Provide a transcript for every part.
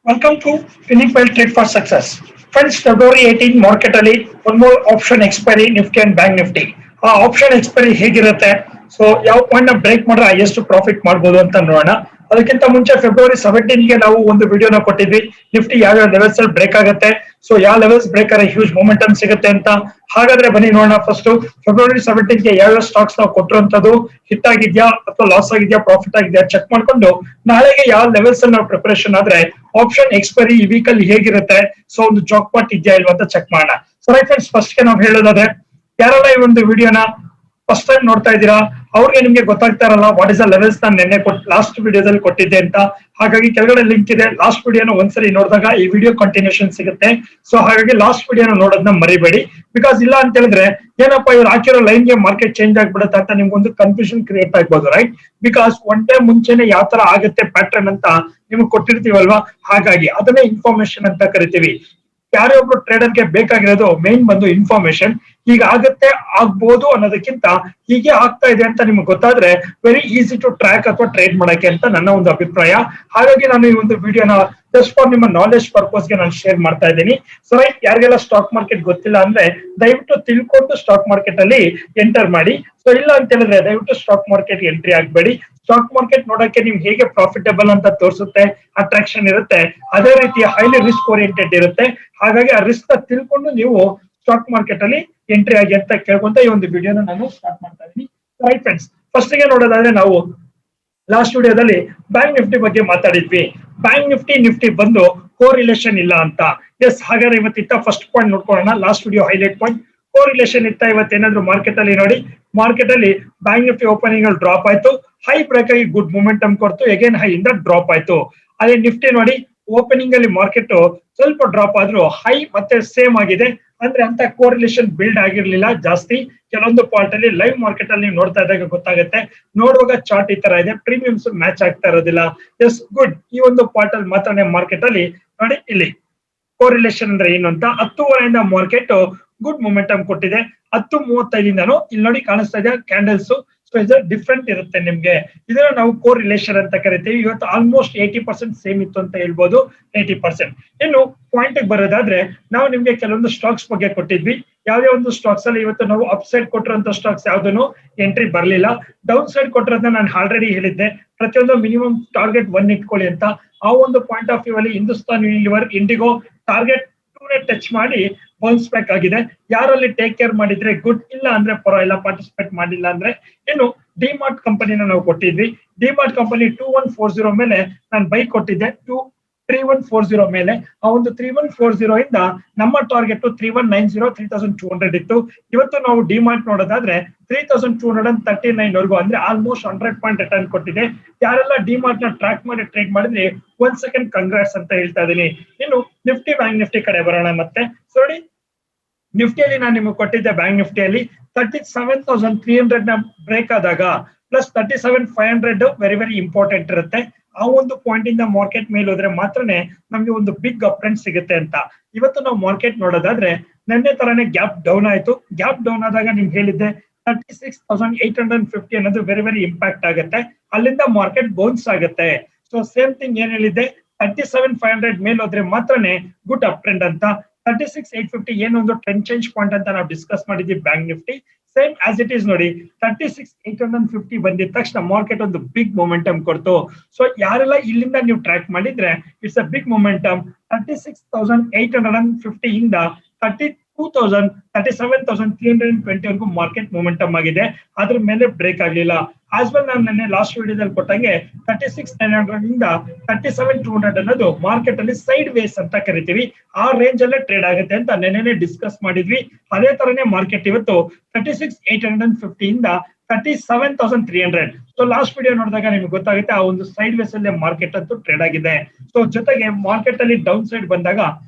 Welcome to Winning Well Trade for Success. Friends, February 18 market ಅಲ್ಲಿ one more option expiry Nifty and Bank Nifty. ಆ option expiry ಹೇಗಿರುತ್ತೆ, so ಯಾವ point ನ break ಮಾಡಿದ್ರೆ ಎಷ್ಟು profit ಮಾಡಬಹುದು ಅಂತ ನೋಡೋಣ. ಅದಕ್ಕಿಂತ ಮುಂಚೆ ಫೆಬ್ರವರಿ 17ಗೆ ನಾವು ಒಂದು ವಿಡಿಯೋನ ಕೊಟ್ಟಿದ್ವಿ. ನಿಫ್ಟಿ ಯಾವ ಲೆವೆಲ್ಸ್ ಅಲ್ಲಿ ಬ್ರೇಕ್ ಆಗುತ್ತೆ, ಸೊ ಯಾವ ಲೆವೆಲ್ಸ್ ಬ್ರೇಕ್ ಆದ್ರೆ ಹ್ಯೂಜ್ ಮೊಮೆಂಟಮ್ ಸಿಗುತ್ತೆ ಅಂತ. ಹಾಗಾದ್ರೆ ಬನ್ನಿ ನೋಡೋಣ. ಫಸ್ಟ್ ಫೆಬ್ರವರಿ 17ಗೆ ಯಾವ ಸ್ಟಾಕ್ಸ್ ನಾವು ಕೊಟ್ಟಿರುವಂತದ್ದು ಹಿಟ್ ಆಗಿದ್ಯಾ ಅಥವಾ ಲಾಸ್ ಆಗಿದ್ಯಾ, ಪ್ರಾಫಿಟ್ ಆಗಿದ್ಯಾ ಚೆಕ್ ಮಾಡ್ಕೊಂಡು ನಾಳೆಗೆ ಯಾವ ಲೆವೆಲ್ಸ್ ಅಲ್ಲಿ ನಾವು ಪ್ರಿಪರೇಷನ್ ಆದ್ರೆ ಆಪ್ಷನ್ ಎಕ್ಸ್ಪೈರಿ ಈ ವೀಕ್ ಅಲ್ಲಿ ಹೇಗಿರುತ್ತೆ, ಸೊ ಒಂದು ಜಾಕ್ ಪಾಟ್ ಇದೆಯಾ ಇಲ್ವಾ ಅಂತ ಚೆಕ್ ಮಾಡೋಣ. ಸೊ ರೈಟ್ ಫ್ರೆಂಡ್ಸ್, ಫಸ್ಟ್ ಗೆ ನಾವು ಹೇಳೋದಾದ್ರೆ ಯಾರೆಲ್ಲ ಈ ಒಂದು ವಿಡಿಯೋನ ಫಸ್ಟ್ ಟೈಮ್ ನೋಡ್ತಾ ಇದ್ದೀರಾ ಅವ್ರಿಗೆ ನಿಮ್ಗೆ ಗೊತ್ತಾಗ್ತಾ ಇರಲ್ಲ ವಾಟ್ ಇಸ್ ದ ಲೆವೆಲ್ಸ್ ನಾನು ನಿನ್ನೆ ಲಾಸ್ಟ್ ವಿಡಿಯೋದಲ್ಲಿ ಕೊಟ್ಟಿದ್ದೆ ಅಂತ. ಹಾಗಾಗಿ ಕೆಳಗಡೆ ಲಿಂಕ್ ಇದೆ, ಲಾಸ್ಟ್ ವಿಡಿಯೋನ ಒಂದ್ಸರಿ ನೋಡಿದಾಗ ಈ ವಿಡಿಯೋ ಕಂಟಿನ್ಯೂಷನ್ ಸಿಗುತ್ತೆ. ಸೊ ಹಾಗಾಗಿ ಲಾಸ್ಟ್ ವಿಡಿಯೋನ ನೋಡೋದನ್ನ ಮರಿಬೇಡಿ. ಬಿಕಾಸ್ ಇಲ್ಲ ಅಂತ ಹೇಳಿದ್ರೆ ಏನಪ್ಪಾ ಇವ್ರು ಹಾಕಿರೋ ಲೈನ್ ಗೆ ಮಾರ್ಕೆಟ್ ಚೇಂಜ್ ಆಗ್ಬಿಡುತ್ತೆ ಅಂತ ನಿಮ್ಗೊಂದು ಕನ್ಫ್ಯೂಷನ್ ಕ್ರಿಯೇಟ್ ಆಗ್ಬೋದು, ರೈಟ್? ಬಿಕಾಸ್ ಒನ್ ಡೇ ಮುಂಚೆನೆ ಯಾವ ತರ ಆಗುತ್ತೆ ಪ್ಯಾಟರ್ನ್ ಅಂತ ನಿಮ್ಗೆ ಕೊಟ್ಟಿರ್ತೀವಲ್ವಾ, ಹಾಗಾಗಿ ಅದನ್ನೇ ಇನ್ಫಾರ್ಮೇಶನ್ ಅಂತ ಕರಿತೀವಿ. ಯಾರೇ ಒಬ್ರು ಟ್ರೇಡರ್ಗೆ ಬೇಕಾಗಿರೋದು ಮೇನ್ ಬಂದು ಇನ್ಫಾರ್ಮೇಶನ್. ಈಗ ಆಗತ್ತೆ ಆಗ್ಬೋದು ಅನ್ನೋದಕ್ಕಿಂತ ಹೀಗೆ ಆಗ್ತಾ ಇದೆ ಅಂತ ನಿಮ್ಗೆ ಗೊತ್ತಾದ್ರೆ ವೆರಿ ಈಸಿ ಟು ಟ್ರ್ಯಾಕ್ ಅಥವಾ ಟ್ರೇಡ್ ಮಾಡಕ್ಕೆ ಅಂತ ನನ್ನ ಒಂದು ಅಭಿಪ್ರಾಯ. ಹಾಗಾಗಿ ನಾನು ಈ ಒಂದು ವಿಡಿಯೋನ ಜಸ್ಟ್ ಫಾರ್ ನಿಮ್ಮ ನಾಲೆಜ್ ಪರ್ಪಸ್ ಗೆ ನಾನು ಶೇರ್ ಮಾಡ್ತಾ ಇದ್ದೀನಿ. ಸೊ ರೈಟ್, ಯಾರಿಗೆಲ್ಲ ಸ್ಟಾಕ್ ಮಾರ್ಕೆಟ್ ಗೊತ್ತಿಲ್ಲ ಅಂದ್ರೆ ದಯವಿಟ್ಟು ತಿಳ್ಕೊಂಡು ಸ್ಟಾಕ್ ಮಾರ್ಕೆಟ್ ಅಲ್ಲಿ ಎಂಟರ್ ಮಾಡಿ. ಸೊ ಇಲ್ಲ ಅಂತ ಹೇಳಿದ್ರೆ ದಯವಿಟ್ಟು ಸ್ಟಾಕ್ ಮಾರ್ಕೆಟ್ ಎಂಟ್ರಿ ಆಗ್ಬೇಡಿ. ಸ್ಟಾಕ್ ಮಾರ್ಕೆಟ್ ನೋಡಕ್ಕೆ ನಿಮ್ಗೆ ಹೇಗೆ ಪ್ರಾಫಿಟಬಲ್ ಅಂತ ತೋರಿಸುತ್ತೆ, ಅಟ್ರಾಕ್ಷನ್ ಇರುತ್ತೆ, ಅದೇ ರೀತಿ ಹೈಲಿ ರಿಸ್ಕ್ ಓರಿಯೆಂಟೆಡ್ ಇರುತ್ತೆ. ಹಾಗಾಗಿ ಆ ರಿಸ್ಕ್ ನ ತಿಳ್ಕೊಂಡು ನೀವು ಸ್ಟಾಕ್ ಮಾರ್ಕೆಟ್ ಅಲ್ಲಿ ಎಂಟ್ರಿ ಆಗಿ ಅಂತ ಕೇಳ್ಕೊಂತ ಈ ಒಂದು ವಿಡಿಯೋನ ನಾನು ಸ್ಟಾರ್ಟ್ ಮಾಡ್ತಾ ಇದ್ದೀನಿ. ರೈಟ್ ಫ್ರೆಂಡ್ಸ್, ಫಸ್ಟ್ ಗೆ ನೋಡೋದಾದ್ರೆ ನಾವು ಲಾಸ್ಟ್ ವಿಡಿಯೋದಲ್ಲಿ ಬ್ಯಾಂಕ್ ನಿಫ್ಟಿ ಬಗ್ಗೆ ಮಾತಾಡಿದ್ವಿ. ಬ್ಯಾಂಕ್ ನಿಫ್ಟಿ ಬಂದು ಕೋರಿಲೇಷನ್ ಇಲ್ಲ ಅಂತ. ಎಸ್, ಹಾಗಾದ್ರೆ ಇವತ್ತಿತ್ತ ಫಸ್ಟ್ ಪಾಯಿಂಟ್ ನೋಡ್ಕೊಳ್ಳೋಣ. Last video highlight point correlation ಇತ್ತ. ಇವತ್ತೇನಾದ್ರು ಮಾರ್ಕೆಟ್ ಅಲ್ಲಿ ನೋಡಿ, ಮಾರ್ಕೆಟ್ ಅಲ್ಲಿ ಬ್ಯಾಂಕ್ ನಿಫ್ಟಿ ಓಪನಿಂಗ್ ಅಲ್ಲಿ ಡ್ರಾಪ್ ಆಯ್ತು, ಹೈ ಬ್ರೇಕ್ ಆಗಿ ಗುಡ್ ಮೊಮೆಂಟಮ್ ಕೊಡ್ತು, ಅಗೇನ್ ಹೈ ಇಂದ ಡ್ರಾಪ್ ಆಯ್ತು. ಅದೇ ನಿಫ್ಟಿ ನೋಡಿ, ಓಪನಿಂಗ್ ಅಲ್ಲಿ ಮಾರ್ಕೆಟ್ ಸ್ವಲ್ಪ ಡ್ರಾಪ್ ಆದ್ರೂ ಹೈ ಮತ್ತೆ ಸೇಮ್ ಆಗಿದೆ. ಅಂದ್ರೆ ಅಂತ ಕೋರಿಲೇಷನ್ ಬಿಲ್ಡ್ ಆಗಿರ್ಲಿಲ್ಲ ಜಾಸ್ತಿ. ಕೆಲವೊಂದು ಪಾರ್ಟ್ ಅಲ್ಲಿ ಲೈವ್ ಮಾರ್ಕೆಟ್ ಅಲ್ಲಿ ನೀವು ನೋಡ್ತಾ ಇದ್ದಾಗ ಗೊತ್ತಾಗುತ್ತೆ. ನೋಡುವಾಗ ಚಾರ್ಟ್ ಈ ತರ ಇದೆ, ಪ್ರೀಮಿಯಮ್ಸ್ ಮ್ಯಾಚ್ ಆಗ್ತಾ ಇರೋದಿಲ್ಲ. ಎಸ್ ಗುಡ್, ಈ ಒಂದು ಪಾರ್ಟ್ ಅಲ್ಲಿ ಮಾತ್ರ ಮಾರ್ಕೆಟ್ ಅಲ್ಲಿ ನೋಡಿ, ಇಲ್ಲಿ ಕೋರಿಲೇಷನ್ ಅಂದ್ರೆ ಏನು ಅಂತ. 10:30 ಮಾರ್ಕೆಟ್ ಗುಡ್ ಮೊಮೆಂಟಮ್ ಕೊಟ್ಟಿದೆ. 10:35 ಇಲ್ಲಿ ನೋಡಿ ಕಾಣಿಸ್ತಾ ಇದೆ ಕ್ಯಾಂಡಲ್ಸ್. ಸೊ ಇದು ಡಿಫ್ರೆಂಟ್ ಇರುತ್ತೆ ನಿಮ್ಗೆ. ಇದನ್ನ ನಾವು ಕೋರಿಲೇಷನ್ ಅಂತ ಕರಿತೀವಿ. ಇವತ್ತು ಆಲ್ಮೋಸ್ಟ್ 80% ಸೇಮ್ ಇತ್ತು ಅಂತ ಹೇಳ್ಬೋದು, 80%. ಇನ್ನು ಪಾಯಿಂಟ್ ಬರೋದಾದ್ರೆ ನಾವು ನಿಮ್ಗೆ ಕೆಲವೊಂದು ಸ್ಟಾಕ್ಸ್ ಬಗ್ಗೆ ಕೊಟ್ಟಿದ್ವಿ. ಯಾವ್ದೇ ಒಂದು ಸ್ಟಾಕ್ಸ್ ಅಲ್ಲಿ ಇವತ್ತು ನಾವು ಅಪ್ ಸೈಡ್ ಕೊಟ್ಟಿರುವಂತ ಸ್ಟಾಕ್ಸ್ ಯಾವ್ದನ್ನು ಎಂಟ್ರಿ ಬರಲಿಲ್ಲ. ಡೌನ್ ಸೈಡ್ ಕೊಟ್ಟಿರೋದನ್ನ ನಾನು ಆಲ್ರೆಡಿ ಹೇಳಿದ್ದೆ. ಪ್ರತಿಯೊಂದು ಮಿನಿಮಮ್ ಟಾರ್ಗೆಟ್ 1 ಇಟ್ಕೊಳ್ಳಿ ಅಂತ. ಆ ಒಂದು ಪಾಯಿಂಟ್ ಆಫ್ ವ್ಯೂ ಅಲ್ಲಿ Hindustan Unilever, IndiGo target 2 touch ಮಾಡಿ ಬೌನ್ಸ್ ಬ್ಯಾಕ್ ಆಗಿದೆ. ಯಾರಲ್ಲಿ ಟೇಕ್ ಕೇರ್ ಮಾಡಿದ್ರೆ ಗುಡ್, ಇಲ್ಲ ಅಂದ್ರೆ ಪರವಾಗಿಲ್ಲ, ಪಾರ್ಟಿಸಿಪೇಟ್ ಮಾಡಿಲ್ಲ ಅಂದ್ರೆ. ಇನ್ನು ಡಿಮಾರ್ಟ್ ಕಂಪನಿನ ನಾವು ಕೊಟ್ಟಿದ್ವಿ. ಡಿಮಾರ್ಟ್ ಕಂಪನಿ 2140 ಮೇಲೆ ನಾನು ಬೈ ಕೊಟ್ಟಿದ್ದೆ, 3140 ಮೇಲೆ. ಆ ಒಂದು 3140 ಇಂದ ನಮ್ಮ ಟಾರ್ಗೆಟ್ 3190, 3200 ಇತ್ತು. ಇವತ್ತು ನಾವು ಡಿಮಾರ್ಟ್ ನೋಡೋದಾದ್ರೆ 3239 ವರೆಗೂ, ಅಂದ್ರೆ ಆಲ್ಮೋಸ್ಟ್ 100 ಪಾಯಿಂಟ್ ರಿಟರ್ನ್ ಕೊಟ್ಟಿದೆ. ಯಾರೆಲ್ಲ ಡಿಮಾರ್ಟ್ ನ ಟ್ರ್ಯಾಕ್ ಮಾಡಿ ಟ್ರೇಡ್ ಮಾಡಿದ್ರೆ 1 ಸೆಕೆಂಡ್ ಕಂಗ್ರಾಟ್ಸ್ ಅಂತ ಹೇಳ್ತಾ ಇದೀನಿ. ಇನ್ನು ನಿಫ್ಟಿ ಬ್ಯಾಂಕ್ ನಿಫ್ಟಿ ಕಡೆ ಬರೋಣ ಮತ್ತೆ. ನೋಡಿ, ನಿಫ್ಟಿಯಲ್ಲಿ ನಾನು ನಿಮ್ಗೆ ಕೊಟ್ಟಿದ್ದೆ, ಬ್ಯಾಂಕ್ ನಿಫ್ಟಿಯಲ್ಲಿ 37,300 ನ ಬ್ರೇಕ್ ಆದಾಗ ಪ್ಲಸ್ 37,500 ವೆರಿ ವೆರಿ ಇಂಪಾರ್ಟೆಂಟ್ ಇರುತ್ತೆ. ಆ ಒಂದು ಪಾಯಿಂಟ್ ಇಂದ ಮಾರ್ಕೆಟ್ ಮೇಲೆ ಹೋದ್ರೆ ಮಾತ್ರನೇ ನಮ್ಗೆ ಒಂದು ಬಿಗ್ ಅಪ್ ಟ್ರೆಂಡ್ ಸಿಗುತ್ತೆ ಅಂತ. ಇವತ್ತು ನಾವು ಮಾರ್ಕೆಟ್ ನೋಡೋದಾದ್ರೆ ನಿನ್ನೆ ತರಾನೇ ಗ್ಯಾಪ್ ಡೌನ್ ಆಯ್ತು. ಗ್ಯಾಪ್ ಡೌನ್ ಆದಾಗ ನಿಮ್ಗೆ ಹೇಳಿದ್ದೆ 36,850 ಅನ್ನೋದು ವೆರಿ ವೆರಿ ಇಂಪ್ಯಾಕ್ಟ್ ಆಗುತ್ತೆ. ಅಲ್ಲಿಂದ ಮಾರ್ಕೆಟ್ ಬೌನ್ಸ್ ಆಗುತ್ತೆ. ಸೊ ಸೇಮ್ ಥಿಂಗ್ ಏನ್ ಹೇಳಿದ್ದೆ, 37,500 ಮೇಲೆ ಹೋದ್ರೆ ಮಾತ್ರನೇ ಗುಡ್ ಅಪ್ ಟ್ರೆಂಡ್ ಅಂತ. 36,850 ಏನೊಂದು ಟ್ರೆಂಡ್ ಚೇಂಜ್ ಪಾಯಿಂಟ್ ಅಂತ ನಾವು ಡಿಸ್ಕಸ್ ಮಾಡಿದ್ವಿ bank Nifty. Same as it is ನೋಡಿ, 36,850 ಬಂದಿದ ತಕ್ಷಣ ಮಾರ್ಕೆಟ್ ಒಂದು ಬಿಗ್ ಮೊಮೆಂಟಮ್ ಕೊಡ್ತು. ಸೊ ಯಾರೆಲ್ಲ ಇಲ್ಲಿಂದ ನೀವು ಟ್ರ್ಯಾಕ್ ಮಾಡಿದ್ರೆ ಇಟ್ಸ್ ಅ ಬಿಗ್ ಮೊಮೆಂಟಮ್. 36,850 ಇಂದ 37,320 ವರೆಗೂ ಮಾರ್ಕೆಟ್ ಮೊಮೆಂಟಮ್ ಆಗಿದೆ. ಅದ್ರ ಮೇಲೆ ಬ್ರೇಕ್ ಆಗ್ಲಿಲ್ಲ. ಆಸ್ ವೆಲ್ ನಾನು ನೆನ್ನೆ ಲಾಸ್ಟ್ ವಿಡಿಯೋದಲ್ಲಿ ಕೊಟ್ಟಂಗೆ 36,900 ಇಂದ 37,200 ಅನ್ನೋದು ಮಾರ್ಕೆಟ್ ಅಲ್ಲಿ ಸೈಡ್ ವೇಸ್ ಅಂತ ಕರಿತೀವಿ. ಆ ರೇಂಜ್ ಅಲ್ಲೇ ಟ್ರೇಡ್ ಆಗುತ್ತೆ ಅಂತ ನೆನ್ನೆ ಡಿಸ್ಕಸ್ ಮಾಡಿದ್ವಿ. ಅದೇ ತರನೇ ಮಾರ್ಕೆಟ್ ಇವತ್ತು 36,850 ಇಂದ 37,300. ಸೊ ಲಾಸ್ಟ್ ವಿಡಿಯೋ ನೋಡಿದಾಗ ನಿಮ್ಗೆ ಗೊತ್ತಾಗುತ್ತೆ ಆ ಒಂದು ಸೈಡ್ ವೇಸ್ ಅಲ್ಲೇ ಮಾರ್ಕೆಟ್ ಅಂತೂ ಟ್ರೇಡ್ ಆಗಿದೆ. ಸೊ ಜೊತೆಗೆ ಮಾರ್ಕೆಟ್ ಅಲ್ಲಿ ಡೌನ್ ಸೈಡ್ ಬಂದಾಗ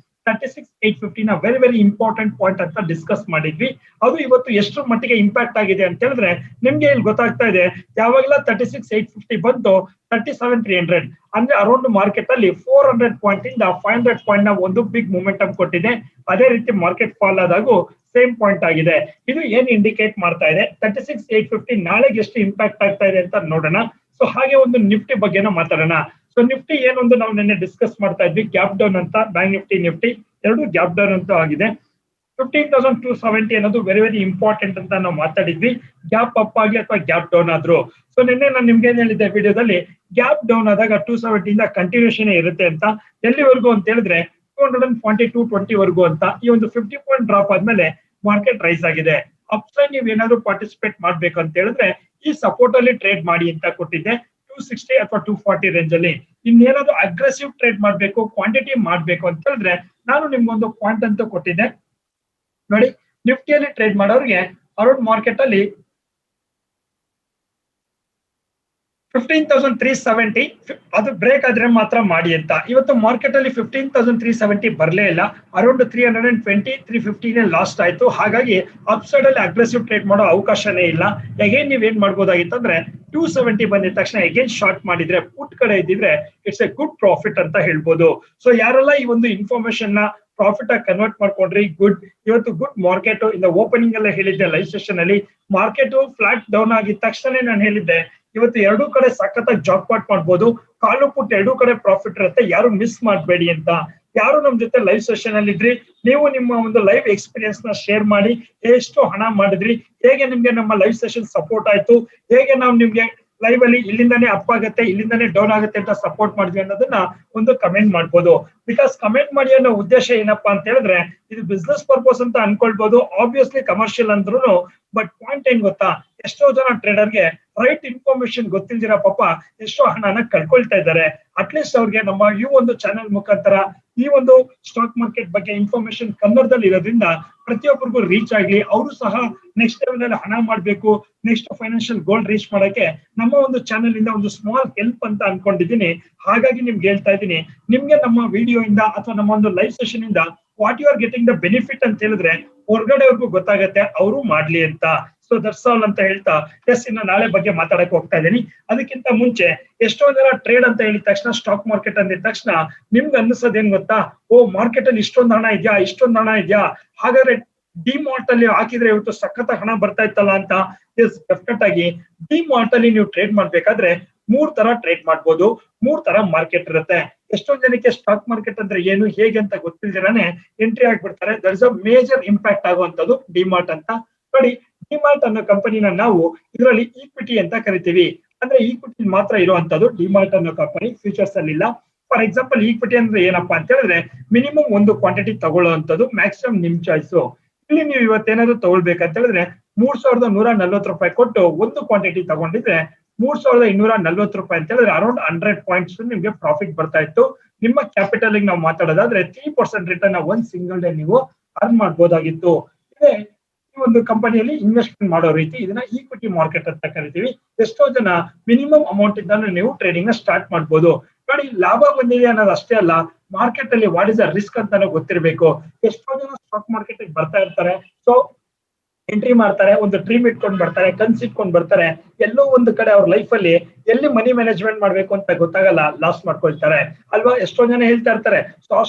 36,850 ನ ವೆರಿ ವೆರಿ ಇಂಪಾರ್ಟೆಂಟ್ ಪಾಯಿಂಟ್ ಅಂತ ಡಿಸ್ಕಸ್ ಮಾಡಿದ್ವಿ. ಅದು ಇವತ್ತು ಎಷ್ಟು ಮಟ್ಟಿಗೆ ಇಂಪ್ಯಾಕ್ಟ್ ಆಗಿದೆ ಅಂತ ಹೇಳಿದ್ರೆ ನಿಮ್ಗೆ ಇಲ್ಲಿ ಗೊತ್ತಾಗ್ತಾ ಇದೆ. ಯಾವಾಗಲ 36,850 ಬಂತು 37,300 ಅಂದ್ರೆ ಅರೌಂಡ್ ಮಾರ್ಕೆಟ್ ಅಲ್ಲಿ 400 ಪಾಯಿಂಟ್ ಇಂದ 500 ಪಾಯಿಂಟ್ ನ ಒಂದು ಬಿಗ್ ಮೊಮೆಂಟಮ್ ಕೊಟ್ಟಿದೆ. ಅದೇ ರೀತಿ ಮಾರ್ಕೆಟ್ ಫಾಲ್ ಆದಾಗೂ ಸೇಮ್ ಪಾಯಿಂಟ್ ಆಗಿದೆ. ಇದು ಏನ್ ಇಂಡಿಕೇಟ್ ಮಾಡ್ತಾ ಇದೆ, 36,850 ನಾಳೆಗೆ ಎಷ್ಟು ಇಂಪ್ಯಾಕ್ಟ್ ಆಗ್ತಾ ಇದೆ ಅಂತ ನೋಡೋಣ. ಸೊ ಹಾಗೆ ಒಂದು ನಿಫ್ಟಿ ಬಗ್ಗೆನೂ ಮಾತಾಡೋಣ. ಸೊ ಸೊ ನಿಫ್ಟಿ ಏನೊಂದು ನಾವು ನಿನ್ನೆ ಡಿಸ್ಕಸ್ ಮಾಡ್ತಾ ಇದ್ವಿ, ಗ್ಯಾಪ್ ಡೌನ್ ಅಂತ. ಬ್ಯಾಂಕ್ ನಿಫ್ಟಿ ಎರಡು ಗ್ಯಾಪ್ ಡೌನ್ ಅಂತ ಆಗಿದೆ. 15,270 ಅನ್ನೋದು ವೆರಿ ವೆರಿ ಇಂಪಾರ್ಟೆಂಟ್ ಅಂತ ನಾವು ಮಾತಾಡಿದ್ವಿ. ಗ್ಯಾಪ್ ಅಪ್ ಆಗಿ ಅಥವಾ ಗ್ಯಾಪ್ ಡೌನ್ ಆದ್ರು. ಸೊ ನಿನ್ನೆ ನಾನು ನಿಮ್ಗೆ ಏನ್ ಹೇಳಿದ್ದೆ ವಿಡಿಯೋದಲ್ಲಿ, ಗ್ಯಾಪ್ ಡೌನ್ ಆದಾಗ 270 ಇಂದ ಕಂಟಿನ್ಯೂಷನ್ ಇರುತ್ತೆ ಅಂತ. ಎಲ್ಲಿವರೆಗೂ ಅಂತ ಹೇಳಿದ್ರೆ 242.20 ವರೆಗೂ ಅಂತ. ಈ ಒಂದು 50 ಪಾಯಿಂಟ್ ಡ್ರಾಪ್ ಆದ್ಮೇಲೆ ಮಾರ್ಕೆಟ್ ರೈಸ್ ಆಗಿದೆ. ಅಪ್ಸೈಡ್ ನೀವು ಏನಾದ್ರು ಪಾರ್ಟಿಸಿಪೇಟ್ ಮಾಡ್ಬೇಕು ಅಂತ ಹೇಳಿದ್ರೆ ಈ ಸಪೋರ್ಟ್ ಅಲ್ಲಿ ಟ್ರೇಡ್ ಮಾಡಿ ಅಂತ ಕೊಟ್ಟಿದ್ದೆ, 260 ಅಥವಾ 240 ರೇಂಜ್ ಅಲ್ಲಿ. ಇನ್ನೇನಾದ್ರು ಅಗ್ರೆಸಿವ್ ಟ್ರೇಡ್ ಮಾಡ್ಬೇಕು, ಕ್ವಾಂಟಿಟಿ ಮಾಡ್ಬೇಕು ಅಂತ ಹೇಳಿದ್ರೆ ನಾನು ನಿಮ್ಗೊಂದು ಪಾಯಿಂಟ್ ಅಂತ ಕೊಟ್ಟಿದ್ದೆ ನೋಡಿ. ನಿಫ್ಟಿಯಲ್ಲಿ ಟ್ರೇಡ್ ಮಾಡೋರಿಗೆ ಅರೌಂಡ್ ಮಾರ್ಕೆಟ್ ಅಲ್ಲಿ 15,370 ಅದು ಬ್ರೇಕ್ ಆದ್ರೆ ಮಾತ್ರ ಮಾಡಿ ಅಂತ. ಇವತ್ತು ಮಾರ್ಕೆಟ್ ಅಲ್ಲಿ 15,370 ಬರ್ಲೇ ಇಲ್ಲ. ಅರೌಂಡ್ 320 350 ಲಾಸ್ಟ್ ಆಯ್ತು. ಹಾಗಾಗಿ ಅಪ್ಸೈಡ್ ಅಲ್ಲಿ ಅಗ್ರೆಸಿವ್ ಟ್ರೇಡ್ ಮಾಡೋ ಅವಕಾಶನೇ ಇಲ್ಲ. ಅಗೇನ್ ನೀವ್ ಏನ್ ಮಾಡ್ಬೋದಾಗಿತ್ತು ಅಂದ್ರೆ 270 ಬಂದಿದ ತಕ್ಷಣ ಅಗೇನ್ ಶಾರ್ಟ್ ಮಾಡಿದ್ರೆ ಪುಟ್ ಕಡೆ ಇದ್ದಿದ್ರೆ ಇಟ್ಸ್ ಎ ಗುಡ್ ಪ್ರಾಫಿಟ್ ಅಂತ ಹೇಳ್ಬೋದು. ಸೊ ಯಾರೆಲ್ಲ ಈ ಒಂದು ಇನ್ಫಾರ್ಮೇಶನ್ ನ ಪ್ರಾಫಿಟ್ ಆಗಿ ಕನ್ವರ್ಟ್ ಮಾಡ್ಕೊಂಡ್ರಿ, ಗುಡ್. ಇವತ್ತು ಗುಡ್ ಮಾರ್ಕೆಟ್ ಇಂದ ಓಪನಿಂಗ್ ಅಲ್ಲೇ ಹೇಳಿದ್ದೆ ಲೈವ್ ಸೆಷನ್ ಅಲ್ಲಿ, ಮಾರ್ಕೆಟ್ ಫ್ಲಾಟ್ ಡೌನ್ ಆಗಿದ ತಕ್ಷಣ ನಾನು ಹೇಳಿದ್ದೆ ಇವತ್ತು ಎರಡೂ ಕಡೆ ಸಖತ್ತಾಗಿ ಜಾಕ್ ಪಾಟ್ ಮಾಡ್ಬೋದು, ಕಾಲು ಪುಟ್ ಎರಡೂ ಕಡೆ ಪ್ರಾಫಿಟ್ ಇರುತ್ತೆ, ಯಾರು ಮಿಸ್ ಮಾಡಬೇಡಿ ಅಂತ. ಯಾರು ನಮ್ ಜೊತೆ ಲೈವ್ ಸೆಷನ್ ಅಲ್ಲಿ ಇದ್ರಿ, ನೀವು ನಿಮ್ಮ ಒಂದು ಲೈವ್ ಎಕ್ಸ್ಪೀರಿಯನ್ಸ್ ನ ಶೇರ್ ಮಾಡಿ, ಎಷ್ಟು ಹಣ ಮಾಡಿದ್ರಿ, ಹೇಗೆ ನಿಮ್ಗೆ ನಮ್ಮ ಲೈವ್ ಸೆಷನ್ ಸಪೋರ್ಟ್ ಆಯ್ತು, ಹೇಗೆ ನಾವು ನಿಮ್ಗೆ ಲೈವ್ ಅಲ್ಲಿ ಇಲ್ಲಿಂದಾನೇ ಅಪ್ ಆಗುತ್ತೆ ಇಲ್ಲಿಂದಾನೇ ಡೌನ್ ಆಗುತ್ತೆ ಅಂತ ಸಪೋರ್ಟ್ ಮಾಡಿದ್ವಿ ಅನ್ನೋದನ್ನ ಒಂದು ಕಮೆಂಟ್ ಮಾಡ್ಬೋದು. ಬಿಕಾಸ್ ಕಮೆಂಟ್ ಮಾಡಿ ಅನ್ನೋ ಉದ್ದೇಶ ಏನಪ್ಪಾ ಅಂತ ಹೇಳಿದ್ರೆ ಇದು ಬಿಸ್ನೆಸ್ ಪರ್ಪಸ್ ಅಂತ ಅನ್ಕೊಳ್ಬಹುದು, ಆಬ್ವಿಯಸ್ಲಿ ಕಮರ್ಷಿಯಲ್ ಅಂದ್ರೂ. ಬಟ್ ಪಾಯಿಂಟ್ ಏನ್ ಗೊತ್ತಾ, ಎಷ್ಟೋ ಜನ ಟ್ರೇಡರ್ಗೆ ರೈಟ್ ಇನ್ಫಾರ್ಮೇಶನ್ ಗೊತ್ತಿಲ್ದಿರ ಪಾಪ ಎಷ್ಟೋ ಹಣನ ಕಳ್ಕೊಳ್ತಾ ಇದ್ದಾರೆ. ಅಟ್ಲೀಸ್ಟ್ ಅವ್ರಿಗೆ ನಮ್ಮ ಈ ಒಂದು ಚಾನೆಲ್ ಮುಖಾಂತರ ಈ ಒಂದು ಸ್ಟಾಕ್ ಮಾರ್ಕೆಟ್ ಬಗ್ಗೆ ಇನ್ಫಾರ್ಮೇಶನ್ ಕನ್ನಡದಲ್ಲಿ ಇರೋದ್ರಿಂದ ಪ್ರತಿಯೊಬ್ಬರಿಗೂ ರೀಚ್ ಆಗ್ಲಿ, ಅವರು ಸಹ ನೆಕ್ಸ್ಟ್ ಲೆವೆಲ್ ಅಲ್ಲಿ ಹಣ ಮಾಡ್ಬೇಕು, ನೆಕ್ಸ್ಟ್ ಫೈನಾನ್ಷಿಯಲ್ ಗೋಲ್ ರೀಚ್ ಮಾಡಕ್ಕೆ ನಮ್ಮ ಒಂದು ಚಾನೆಲ್ ಇಂದ ಒಂದು ಸ್ಮಾಲ್ ಹೆಲ್ಪ್ ಅಂತ ಅನ್ಕೊಂಡಿದ್ದೀನಿ. ಹಾಗಾಗಿ ನಿಮ್ಗೆ ಹೇಳ್ತಾ ಇದ್ದೀನಿ, ನಿಮ್ಗೆ ನಮ್ಮ ವಿಡಿಯೋ ಇಂದ ಅಥವಾ ನಮ್ಮ ಒಂದು ಲೈವ್ ಸೆಷನ್ ಇಂದ what you are getting the benefit ಅಂತ ಹೇಳಿದ್ರೆ ಹೊರಗಡೆವರೆಗೂ ಗೊತ್ತಾಗತ್ತೆ, ಅವರು ಮಾಡ್ಲಿ ಅಂತ. ಸೊ ದಟ್ಸ್ ಆಲ್ ಅಂತ ಹೇಳ್ತಾ ಇನ್ನು ನಾಳೆ ಬಗ್ಗೆ ಮಾತಾಡಕ್ ಹೋಗ್ತಾ ಇದ್ದೀನಿ. ಅದಕ್ಕಿಂತ ಮುಂಚೆ ಎಷ್ಟೋ ಜನ ಟ್ರೇಡ್ ಅಂತ ಹೇಳಿದ ತಕ್ಷಣ, ಸ್ಟಾಕ್ ಮಾರ್ಕೆಟ್ ಅಂದಿದ ತಕ್ಷಣ ನಿಮ್ಗೆ ಅನ್ನಿಸೋದೇನ್ ಗೊತ್ತಾ, ಓ ಮಾರ್ಕೆಟ್ ಅಲ್ಲಿ ಇಷ್ಟೊಂದು ಹಣ ಇದೆಯಾ, ಇಷ್ಟೊಂದು ಹಣ ಇದೆಯಾ, ಹಾಗಾದ್ರೆ ಡಿಮಾರ್ಟ್ ಅಲ್ಲಿ ಹಾಕಿದ್ರೆ ಇವತ್ತು ಸಖತ್ ಹಣ ಬರ್ತಾ ಇತ್ತಲ್ಲ ಅಂತ. ಎಸ್, ಡೆಫಿನೆಟ್ ಆಗಿ ಡಿಮಾರ್ಟ್ ಅಲ್ಲಿ ನೀವು ಟ್ರೇಡ್ ಮಾಡ್ಬೇಕಾದ್ರೆ 3 ತರ ಟ್ರೇಡ್ ಮಾಡ್ಬೋದು, 3 ತರ ಮಾರ್ಕೆಟ್ ಇರುತ್ತೆ. ಎಷ್ಟೊಂದ್ ಜನಕ್ಕೆ ಸ್ಟಾಕ್ ಮಾರ್ಕೆಟ್ ಅಂದ್ರೆ ಏನು ಹೇಗೆ ಅಂತ ಗೊತ್ತಿಲ್ದಿರಾನೆ ಎಂಟ್ರಿ ಆಗ್ಬಿಡ್ತಾರೆ. That is a major impact ಆಗುವಂತದ್ದು ಡಿಮಾರ್ಟ್ ಅಂತ. ನೋಡಿ, ಡಿಮಾರ್ಟ್ ಅನ್ನೋ ಕಂಪನಿನ ನಾವು ಇದರಲ್ಲಿ ಈಕ್ವಿಟಿ ಅಂತ ಕರಿತೀವಿ. ಅಂದ್ರೆ ಈಕ್ವಿಟಿ ಮಾತ್ರ ಇರುವಂತದ್ದು ಡಿಮಾರ್ಟ್ ಅನ್ನೋ ಕಂಪನಿ, ಫ್ಯೂಚರ್ಸ್ ಅಲ್ಲಿ ಇಲ್ಲ. ಫಾರ್ ಎಕ್ಸಾಂಪಲ್ ಈಕ್ವಿಟಿ ಅಂದ್ರೆ ಏನಪ್ಪಾ ಅಂತ ಹೇಳಿದ್ರೆ ಮಿನಿಮಮ್ ಒಂದು ಕ್ವಾಂಟಿಟಿ ತಗೊಳ್ಳುವಂತದ್ದು, ಮ್ಯಾಕ್ಸಿಮಮ್ ನಿಮ್ ಚಾಯ್ಸು. ಇಲ್ಲಿ ನೀವು ಇವತ್ತೇನಾದ್ರು ತಗೊಳ್ಬೇಕಂತ ಹೇಳಿದ್ರೆ 3,140 ರೂಪಾಯಿ ಕೊಟ್ಟು ಒಂದು ಕ್ವಾಂಟಿಟಿ ತಗೊಂಡಿದ್ರೆ 3,240 ರೂಪಾಯಿ ಅಂತ ಹೇಳಿದ್ರೆ ಅರೌಂಡ್ 100 ಪಾಯಿಂಟ್ಸ್ ನಿಮ್ಗೆ ಪ್ರಾಫಿಟ್ ಬರ್ತಾ ಇತ್ತು. ನಿಮ್ಮ ಕ್ಯಾಪಿಟಲ್ ನಾವು ಮಾತಾಡೋದಾದ್ರೆ 3% ರಿಟರ್ನ್ ಒಂದ್ ಸಿಂಗಲ್ ಡೇ ನೀವು ಅರ್ನ್ ಮಾಡ್ಬೋದಾಗಿತ್ತು. ಇದೇ ಈ ಒಂದು ಕಂಪನಿಯಲ್ಲಿ ಇನ್ವೆಸ್ಟ್ಮೆಂಟ್ ಮಾಡೋ ರೀತಿ, ಇದನ್ನ ಈಕ್ವಿಟಿ ಮಾರ್ಕೆಟ್ ಅಂತ ಕರಿತೀವಿ. ಎಷ್ಟೋ ಜನ ಮಿನಿಮಮ್ ಅಮೌಂಟ್ ಇಂದ ನೀವು ಟ್ರೇಡಿಂಗ್ ನ ಸ್ಟಾರ್ಟ್ ಮಾಡ್ಬೋದು. ನೋಡಿ, ಲಾಭ ಬಂದಿದೆ ಅನ್ನೋದು ಅಷ್ಟೇ ಅಲ್ಲ, ಮಾರ್ಕೆಟ್ ಅಲ್ಲಿ ವಾಟ್ ಇಸ್ ದ ರಿಸ್ಕ್ ಅಂತ ಗೊತ್ತಿರಬೇಕು. ಎಷ್ಟೋ ಜನ ಸ್ಟಾಕ್ ಮಾರ್ಕೆಟ್ ಬರ್ತಾ ಇರ್ತಾರೆ, ಸೊ ಎಂಟ್ರಿ ಮಾಡ್ತಾರೆ, ಒಂದು ಡ್ರೀಮ್ ಇಟ್ಕೊಂಡ್ ಬರ್ತಾರೆ, ಕನ್ಸ್ ಇಟ್ಕೊಂಡ್ ಬರ್ತಾರೆ, ಎಲ್ಲೋ ಒಂದು ಕಡೆ ಅವ್ರ ಲೈಫ್ ಅಲ್ಲಿ ಎಲ್ಲಿ ಮನಿ ಮ್ಯಾನೇಜ್ಮೆಂಟ್ ಮಾಡ್ಬೇಕು ಅಂತ ಗೊತ್ತಾಗಲ್ಲ, ಲಾಸ್ ಮಾಡ್ಕೊಳ್ತಾರೆ ಅಲ್ವಾ. ಎಷ್ಟೋ ಜನ ಹೇಳ್ತಾ ಇರ್ತಾರೆ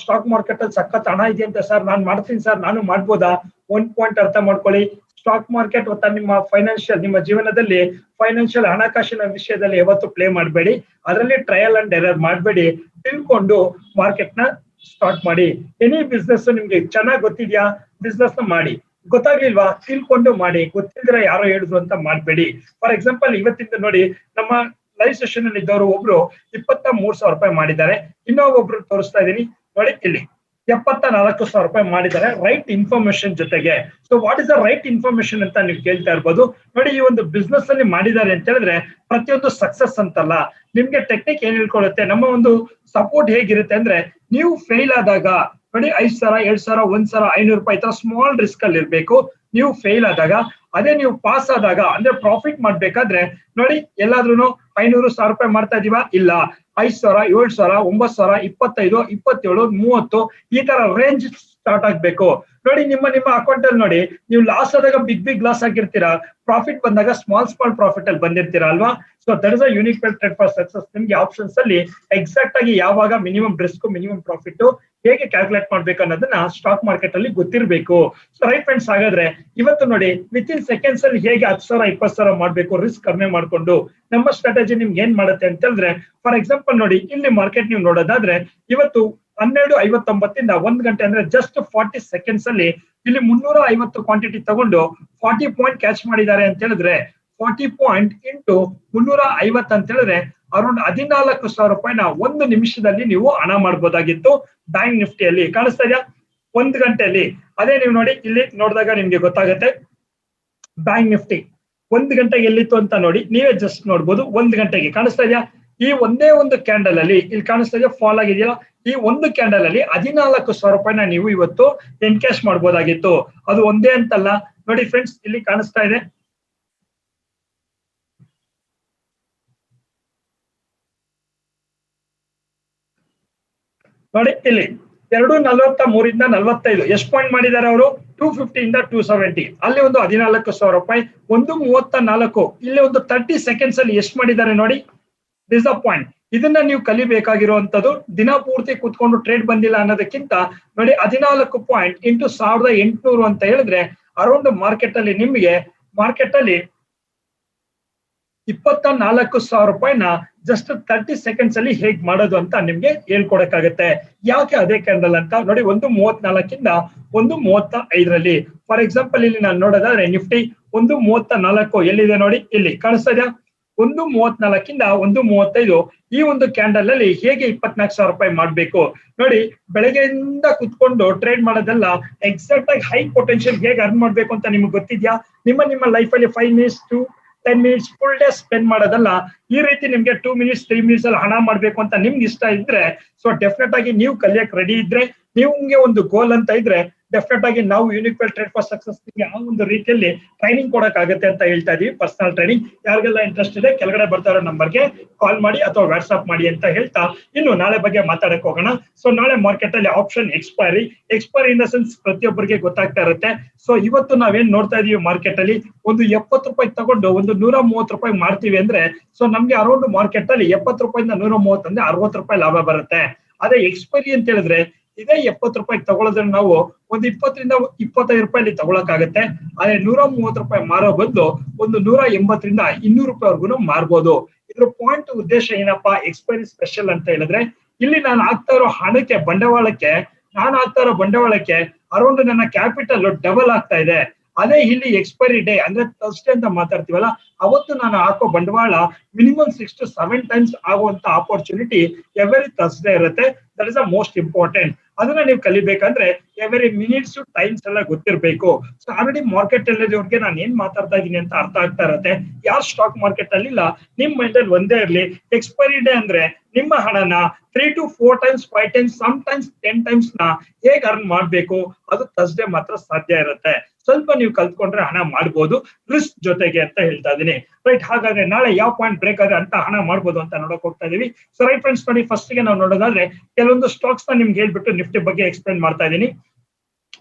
ಸ್ಟಾಕ್ ಮಾರ್ಕೆಟ್ ಅಲ್ಲಿ ಸಖತ್ ಹಣ ಇದೆ ಅಂತ, ಸರ್ ನಾನ್ ಮಾಡ್ತೀನಿ ಸರ್, ನಾನು ಮಾಡ್ಬೋದಾ? ಒಂದ್ ಪಾಯಿಂಟ್ ಅರ್ಥ ಮಾಡ್ಕೊಳ್ಳಿ, ಸ್ಟಾಕ್ ಮಾರ್ಕೆಟ್ ನಿಮ್ಮ ಫೈನಾನ್ಷಿಯಲ್, ನಿಮ್ಮ ಜೀವನದಲ್ಲಿ ಫೈನಾನ್ಷಿಯಲ್ ಹಣಕಾಸಿನ ವಿಷಯದಲ್ಲಿ ಯಾವತ್ತು ಪ್ಲೇ ಮಾಡಬೇಡಿ. ಅದರಲ್ಲಿ ಟ್ರಯಲ್ ಅಂಡ್ ಎರರ್ ಮಾಡಬೇಡಿ, ತಿಳ್ಕೊಂಡು ಮಾರ್ಕೆಟ್ ನ ಸ್ಟಾರ್ಟ್ ಮಾಡಿ. ಎನಿ ಬಿಸ್ನೆಸ್ ನಿಮ್ಗೆ ಚೆನ್ನಾಗಿ ಗೊತ್ತಿದ್ಯಾ, ಬಿಸ್ನೆಸ್ ನ ಮಾಡಿ. ಗೊತ್ತಾಗ್ಲಿಲ್ವಾ, ತಿಳ್ಕೊಂಡು ಮಾಡಿ. ಗೊತ್ತಿದ್ರೆ ಯಾರೋ ಹೇಳಿದ್ರು ಅಂತ ಮಾಡ್ಬೇಡಿ. ಫಾರ್ ಎಕ್ಸಾಂಪಲ್ ಇವತ್ತಿಂದ ನೋಡಿ, ನಮ್ಮ ಲೈವ್ ಸೆಷನ್ ಅಲ್ಲಿ ಇದ್ದವರು ಒಬ್ರು 23,000 ರೂಪಾಯಿ ಮಾಡಿದ್ದಾರೆ. ಇನ್ನೊಬ್ಬೊಬ್ರು ತೋರಿಸ್ತಾ ಇದೀನಿ ನೋಡಿ, ಇಲ್ಲಿ 74,000 ರೂಪಾಯಿ ಮಾಡಿದ್ದಾರೆ ರೈಟ್ ಇನ್ಫಾರ್ಮೇಶನ್ ಜೊತೆಗೆ. So what is the right information ಅಂತ ನೀವು ಕೇಳ್ತಾ ಇರ್ಬೋದು. ನೋಡಿ, ಈ ಒಂದು ಬಿಸ್ನೆಸ್ ಅಲ್ಲಿ ಮಾಡಿದ್ದಾರೆ ಅಂತ ಹೇಳಿದ್ರೆ ಪ್ರತಿಯೊಂದು ಸಕ್ಸಸ್ ಅಂತಲ್ಲ. ನಿಮ್ಗೆ ಟೆಕ್ನಿಕ್ ಏನ್ ಹೇಳ್ಕೊಳುತ್ತೆ, ನಮ್ಮ ಒಂದು ಸಪೋರ್ಟ್ ಹೇಗಿರುತ್ತೆ ಅಂದ್ರೆ, ನೀವು ಫೇಲ್ ಆದಾಗ ನೋಡಿ 5,000, 2,000, 1,500 ರೂಪಾಯಿ ತರ ಸ್ಮಾಲ್ ರಿಸ್ಕ್ ಅಲ್ಲಿ ಇರ್ಬೇಕು. ನೀವು ಫೇಲ್ ಆದಾಗ, ಅದೇ ನೀವು ಪಾಸ್ ಆದಾಗ ಅಂದ್ರೆ ಪ್ರಾಫಿಟ್ ಮಾಡ್ಬೇಕಾದ್ರೆ ನೋಡಿ, ಎಲ್ಲಾದ್ರೂ 500,000 ರೂಪಾಯಿ ಮಾಡ್ತಾ ಇದೀವಾ? ಇಲ್ಲ. 5,000, 7,000, 9,000, 25, 27, 30 ಈ ತರ ರೇಂಜ್ ಸ್ಟಾರ್ಟ್ ಆಗ್ಬೇಕು. ನೋಡಿ ನಿಮ್ಮ ಅಕೌಂಟ್ ಅಲ್ಲಿ ನೋಡಿ, ನೀವು ಲಾಸ್ ಆದಾಗ ಬಿಗ್ ಲಾಸ್ ಆಗಿರ್ತೀರಾ, ಪ್ರಾಫಿಟ್ ಬಂದಾಗ ಸ್ಮಾಲ್ ಪ್ರಾಫಿಟ್ ಅಲ್ಲಿ ಬಂದಿರ್ತೀರಾ ಅಲ್ವಾ. So that is a unique trade for success. ನಿಮ್ಗೆ ಆಪ್ಷನ್ಸ್ ಅಲ್ಲಿ ಎಕ್ಸಾಕ್ಟ್ ಆಗಿ ಯಾವಾಗ ಮಿನಿಮಮ್ ರಿಸ್ಕ್ ಮಿನಿಮಮ್ ಪ್ರಾಫಿಟ್ ಹೇಗೆ ಕ್ಯಾಲ್ಕುಲೇಟ್ ಮಾಡ್ಬೇಕು ಅನ್ನೋದನ್ನ ಸ್ಟಾಕ್ ಮಾರ್ಕೆಟ್ ಅಲ್ಲಿ ಗೊತ್ತಿರಬೇಕು. ಸೊ ರೈಟ್ ಫ್ರೆಂಡ್ಸ್, ಹಾಗಾದ್ರೆ ಇವತ್ತು ನೋಡಿ ವಿತ್ ಇನ್ ಸೆಕೆಂಡ್ಸ್ ಅಲ್ಲಿ ಹೇಗೆ 10,000 20,000 ಮಾಡ್ಬೇಕು ರಿಸ್ಕ್ ಕಡಿಮೆ ಮಾಡ್ಕೊಂಡು, ನಮ್ಮ ಸ್ಟ್ರಾಟಜಿ ನಿಮ್ಗೆ ಏನ್ ಮಾಡುತ್ತೆ ಅಂತ ಹೇಳಿದ್ರೆ, ಫಾರ್ ಎಕ್ಸಾಂಪಲ್ ನೋಡಿ ಇಲ್ಲಿ ಮಾರ್ಕೆಟ್ ನೀವು ನೋಡೋದಾದ್ರೆ ಇವತ್ತು 12:59 1 ಗಂಟೆ ಅಂದ್ರೆ ಜಸ್ಟ್ 40 ಸೆಕೆಂಡ್ಸ್ ಅಲ್ಲಿ ಇಲ್ಲಿ 350 ಕ್ವಾಂಟಿಟಿ ತಗೊಂಡು 40 ಪಾಯಿಂಟ್ ಕ್ಯಾಚ್ ಮಾಡಿದ್ದಾರೆ ಅಂತ ಹೇಳಿದ್ರೆ, 40 ಪಾಯಿಂಟ್ ಇಂಟು 350 ಅಂತ ಹೇಳಿದ್ರೆ ಅರೌಂಡ್ 14,000 ರೂಪಾಯಿನ 1 ನಿಮಿಷದಲ್ಲಿ ನೀವು ಹಣ ಮಾಡಬಹುದಾಗಿತ್ತು ಬ್ಯಾಂಕ್ ನಿಫ್ಟಿಯಲ್ಲಿ. ಕಾಣಿಸ್ತಾ ಇದೆಯಾ 1 ಗಂಟೆಯಲ್ಲಿ? ಅದೇ ನೀವು ನೋಡಿ ಇಲ್ಲಿ ನೋಡಿದಾಗ ನಿಮ್ಗೆ ಗೊತ್ತಾಗುತ್ತೆ ಬ್ಯಾಂಕ್ ನಿಫ್ಟಿ 1 ಗಂಟೆಗೆ ಎಲ್ಲಿತ್ತು ಅಂತ ನೋಡಿ, ನೀವೇ ಜಸ್ಟ್ ನೋಡ್ಬೋದು. 1 ಗಂಟೆಗೆ ಕಾಣಿಸ್ತಾ ಇದೆಯಾ? ಈ ಒಂದೇ ಒಂದು ಕ್ಯಾಂಡಲ್ ಅಲ್ಲಿ ಇಲ್ಲಿ ಕಾಣಿಸ್ತಾ ಇದೆಯಾ ಫಾಲ್ ಆಗಿದೆಯಲ್ಲ, ಈ ಒಂದು ಕ್ಯಾಂಡಲ್ ಅಲ್ಲಿ 14,000 ರೂಪಾಯಿನ ನೀವು ಇವತ್ತು ಎನ್ಕ್ಯಾಶ್ ಮಾಡಬಹುದಾಗಿತ್ತು. ಅದು ಒಂದೇ ಅಂತಲ್ಲ ನೋಡಿ ಫ್ರೆಂಡ್ಸ್, ಇಲ್ಲಿ ಕಾಣಿಸ್ತಾ ಇದೆ ನೋಡಿ, ಇಲ್ಲಿ 2:43 ಇಂದ 45 ಎಷ್ಟು ಪಾಯಿಂಟ್ ಮಾಡಿದ್ದಾರೆ ಅವರು? 250 ಇಂದ 270. ಅಲ್ಲಿ ಒಂದು 14,000 ರೂಪಾಯಿ. 1:34 ಇಲ್ಲಿ ಒಂದು 30 ಸೆಕೆಂಡ್ಸ್ ಅಲ್ಲಿ ಎಷ್ಟು ಮಾಡಿದ್ದಾರೆ ನೋಡಿ. This a point. ಇದನ್ನ ನೀವು ಕಲಿಬೇಕಾಗಿರುವಂತದ್ದು. ದಿನ ಪೂರ್ತಿ ಕೂತ್ಕೊಂಡು ಟ್ರೇಡ್ ಬಂದಿಲ್ಲ ಅನ್ನೋದಕ್ಕಿಂತ ನೋಡಿ 14 ಪಾಯಿಂಟ್ ಇಂಟು 1,800 ಅಂತ ಹೇಳಿದ್ರೆ ಅರೌಂಡ್ ಮಾರ್ಕೆಟ್ ಅಲ್ಲಿ ನಿಮಗೆ ಮಾರ್ಕೆಟ್ ಅಲ್ಲಿ 24,000 ರೂಪಾಯಿನ ಜಸ್ಟ್ 30 ಸೆಕೆಂಡ್ಸ್ ಅಲ್ಲಿ ಹೇಗ್ ಮಾಡೋದು ಅಂತ ನಿಮ್ಗೆ ಹೇಳ್ಕೊಡಕ್ಕಾಗತ್ತೆ. ಯಾಕೆ ಅದೇ ಕ್ಯಾಂಡಲ್ ಅಂತ ನೋಡಿ, 1:34 ಇಂದ 1:35 ಫಾರ್ ಎಕ್ಸಾಂಪಲ್ ಇಲ್ಲಿ ನಾನು ನೋಡೋದಾದ್ರೆ ನಿಫ್ಟಿ 1:34 ಎಲ್ಲಿದೆ ನೋಡಿ, ಇಲ್ಲಿ ಕಾಣಿಸ್ತಾ ಇದೆಯಾ? 1:34 ಇಂದ 1:35 ಈ ಒಂದು ಕ್ಯಾಂಡಲ್ ಅಲ್ಲಿ ಹೇಗೆ 24,000 ರೂಪಾಯಿ ಮಾಡ್ಬೇಕು ನೋಡಿ. ಬೆಳಗ್ಗೆಯಿಂದ ಕುತ್ಕೊಂಡು ಟ್ರೇಡ್ ಮಾಡೋದೆಲ್ಲ ಎಕ್ಸಾಕ್ಟ್ ಆಗಿ ಹೈ ಪೊಟೆನ್ಶಿಯಲ್ ಹೇಗೆ ಅರ್ನ್ ಮಾಡ್ಬೇಕು ಅಂತ ನಿಮ್ಗೆ ಗೊತ್ತಿದ್ಯಾ? ನಿಮ್ಮ ಲೈಫ್ ಅಲ್ಲಿ 5 minutes to 10 minutes full day spend ಮಾಡೋದಲ್ಲ. ಈ ರೀತಿ ನಿಮ್ಗೆ 2 ಮಿನಿಟ್ಸ್ 3 ಮಿನಿಟ್ಸ್ ಅಲ್ಲಿ ಹಣ ಮಾಡ್ಬೇಕು ಅಂತ ನಿಮ್ಗೆ ಇಷ್ಟ ಇದ್ರೆ, ಸೊ ಡೆಫಿನೆಟ್ ಆಗಿ ನೀವು ಕಲಿಯಕ್ ರೆಡಿ ಇದ್ರೆ, ನಿಮ್ಗೆ ಒಂದು ಗೋಲ್ ಅಂತ ಇದ್ರೆ ಡೆಫಿನೆಟ್ ಆಗಿ ನಾವು ಯೂನಿಕ್ ಟ್ರೇಡ್ ಫಾರ್ ಸಕ್ಸಸ್ ಆ ಒಂದು ರೀತಿಯಲ್ಲಿ ಟ್ರೈನಿಂಗ್ ಕೊಡಕ್ ಆಗುತ್ತೆ ಅಂತ ಹೇಳ್ತಾ ಇದೀವಿ. ಪರ್ಸನಲ್ ಟ್ರೈನಿಂಗ್ ಯಾರಿಗೆಲ್ಲ ಇಂಟ್ರೆಸ್ಟ್ ಇದೆ ಕೆಳಗಡೆ ಬರ್ತಾ ಇರೋ ನಂಬರ್ಗೆ ಕಾಲ್ ಮಾಡಿ ಅಥವಾ ವಾಟ್ಸ್ಆಪ್ ಮಾಡಿ ಅಂತ ಹೇಳ್ತಾ ಇನ್ನು ನಾಳೆ ಬಗ್ಗೆ ಮಾತಾಡಕ್ ಹೋಗೋಣ. ಸೊ ನಾಳೆ ಮಾರ್ಕೆಟ್ ಅಲ್ಲಿ option expiry in the sense ಪ್ರತಿಯೊಬ್ಬರಿಗೆ ಗೊತ್ತಾಗ್ತಾ ಇರುತ್ತೆ. ಸೊ ಇವತ್ತು ನಾವೇನ್ ನೋಡ್ತಾ ಇದೀವಿ ಮಾರ್ಕೆಟ್ ಅಲ್ಲಿ ಒಂದು 70 ರೂಪಾಯಿ ತಗೊಂಡು ಒಂದು 130 ರೂಪಾಯಿ ಮಾಡ್ತೀವಿ ಅಂದ್ರೆ, ಸೊ ನಮ್ಗೆ ಅರೌಂಡ್ ಮಾರ್ಕೆಟ್ ಅಲ್ಲಿ 70 ರೂಪಾಯಿಂದ 130 ಅಂದ್ರೆ 60 ರೂಪಾಯಿ ಲಾಭ ಬರುತ್ತೆ. ಅದೇ ಎಕ್ಸ್ಪೈರಿ ಅಂತ ಹೇಳಿದ್ರೆ ಇದೇ 70 ರೂಪಾಯಿ ತಗೊಳ್ಳೋದ್ರೆ ನಾವು ಒಂದು 20ರಿಂದ 25 ರೂಪಾಯಿ ತಗೊಳಕಾಗತ್ತೆ. ಆದ್ರೆ 130 ರೂಪಾಯಿ ಮಾರೋ ಬದಲು ಒಂದು 180ರಿಂದ 200 ರೂಪಾಯಿವರೆಗೂ ಮಾರ್ಬೋದು. ಇದ್ರ ಪಾಯಿಂಟ್ ಉದ್ದೇಶ ಏನಪ್ಪಾ, ಎಕ್ಸ್ಪೈರಿ ಸ್ಪೆಷಲ್ ಅಂತ ಹೇಳಿದ್ರೆ ಇಲ್ಲಿ ನಾನು ಆಗ್ತಾ ಇರೋ ಹಣಕ್ಕೆ ಬಂಡವಾಳಕ್ಕೆ ಅರೌಂಡ್ ನನ್ನ ಕ್ಯಾಪಿಟಲ್ ಡಬಲ್ ಆಗ್ತಾ ಇದೆ. ಅದೇ ಇಲ್ಲಿ ಎಕ್ಸ್ಪೈರಿ ಡೇ ಅಂದ್ರೆ ಥರ್ಸ್ಡೇ ಅಂತ ಮಾತಾಡ್ತೀವಲ್ಲ, ಅವತ್ತು ನಾನು ಹಾಕೋ ಬಂಡವಾಳ ಮಿನಿಮಮ್ 6 to 7 ಟೈಮ್ಸ್ ಆಗುವಂತ ಆಪರ್ಚುನಿಟಿ ಎವ್ರಿ ಥರ್ಸ್ಡೇ ಇರುತ್ತೆ. That is the most important. ಅದನ್ನ ನೀವು ಕಲಿಬೇಕಂದ್ರೆ ಎವ್ರಿ ಮಿನಿಟ್ಸ್ ಟೈಮ್ಸ್ ಎಲ್ಲ ಗೊತ್ತಿರ್ಬೇಕು. ಸೊ ಆಲ್ರೆಡಿ ಮಾರ್ಕೆಟ್ ಅಲ್ಲಿರೋರ್ಗೆ ನಾನು ಏನ್ ಮಾತಾಡ್ತಾ ಇದೀನಿ ಅಂತ ಅರ್ಥ ಆಗ್ತಾ ಇರತ್ತೆ. ಯಾರು ಸ್ಟಾಕ್ ಮಾರ್ಕೆಟ್ ಅಲ್ಲಿ ಇಲ್ಲ, ನಿಮ್ ಮೈಂಡ್ ಅಲ್ಲಿ ಒಂದೇ ಇರ್ಲಿ, ಎಕ್ಸ್ಪೈರಿ ಡೇ ಅಂದ್ರೆ ನಿಮ್ಮ ಹಣನ 3 to 4 times 5 times sometimes 10 times ನ ಹೇಗ್ ಅರ್ನ್ ಮಾಡ್ಬೇಕು, ಅದು ಥರ್ಸ್ಡೇ ಮಾತ್ರ ಸಾಧ್ಯ ಇರುತ್ತೆ. ಸ್ವಲ್ಪ ನೀವು ಕಲ್ತ್ಕೊಂಡ್ರೆ ಹಣ ಮಾಡ್ಬೋದು ರಿಸ್ಕ್ ಜೊತೆಗೆ ಅಂತ ಹೇಳ್ತಾ ಇದೀನಿ. ರೈಟ್, ಹಾಗಾದ್ರೆ ನಾಳೆ ಯಾವ ಪಾಯಿಂಟ್ ಬ್ರೇಕ್ ಆದ್ರೆ ಅಂತ ಹಣ ಮಾಡ್ಬೋದು ಅಂತ ನೋಡಕ್ ಹೋಗ್ತಾ ಇದೀವಿ. ಸೊ ರೈಟ್ ಫ್ರೆಂಡ್ಸ್, ನೋಡಿ ಫಸ್ಟ್ ಗೆ ನಾವು ನೋಡೋದಾದ್ರೆ ಕೆಲವೊಂದು ಸ್ಟಾಕ್ಸ್ ನ ನಿಮ್ಗೆ ಹೇಳ್ಬಿಟ್ಟು ನಿಫ್ಟಿ ಬಗ್ಗೆ ಎಕ್ಸ್ಪ್ಲೇನ್ ಮಾಡ್ತಾ ಇದೀನಿ.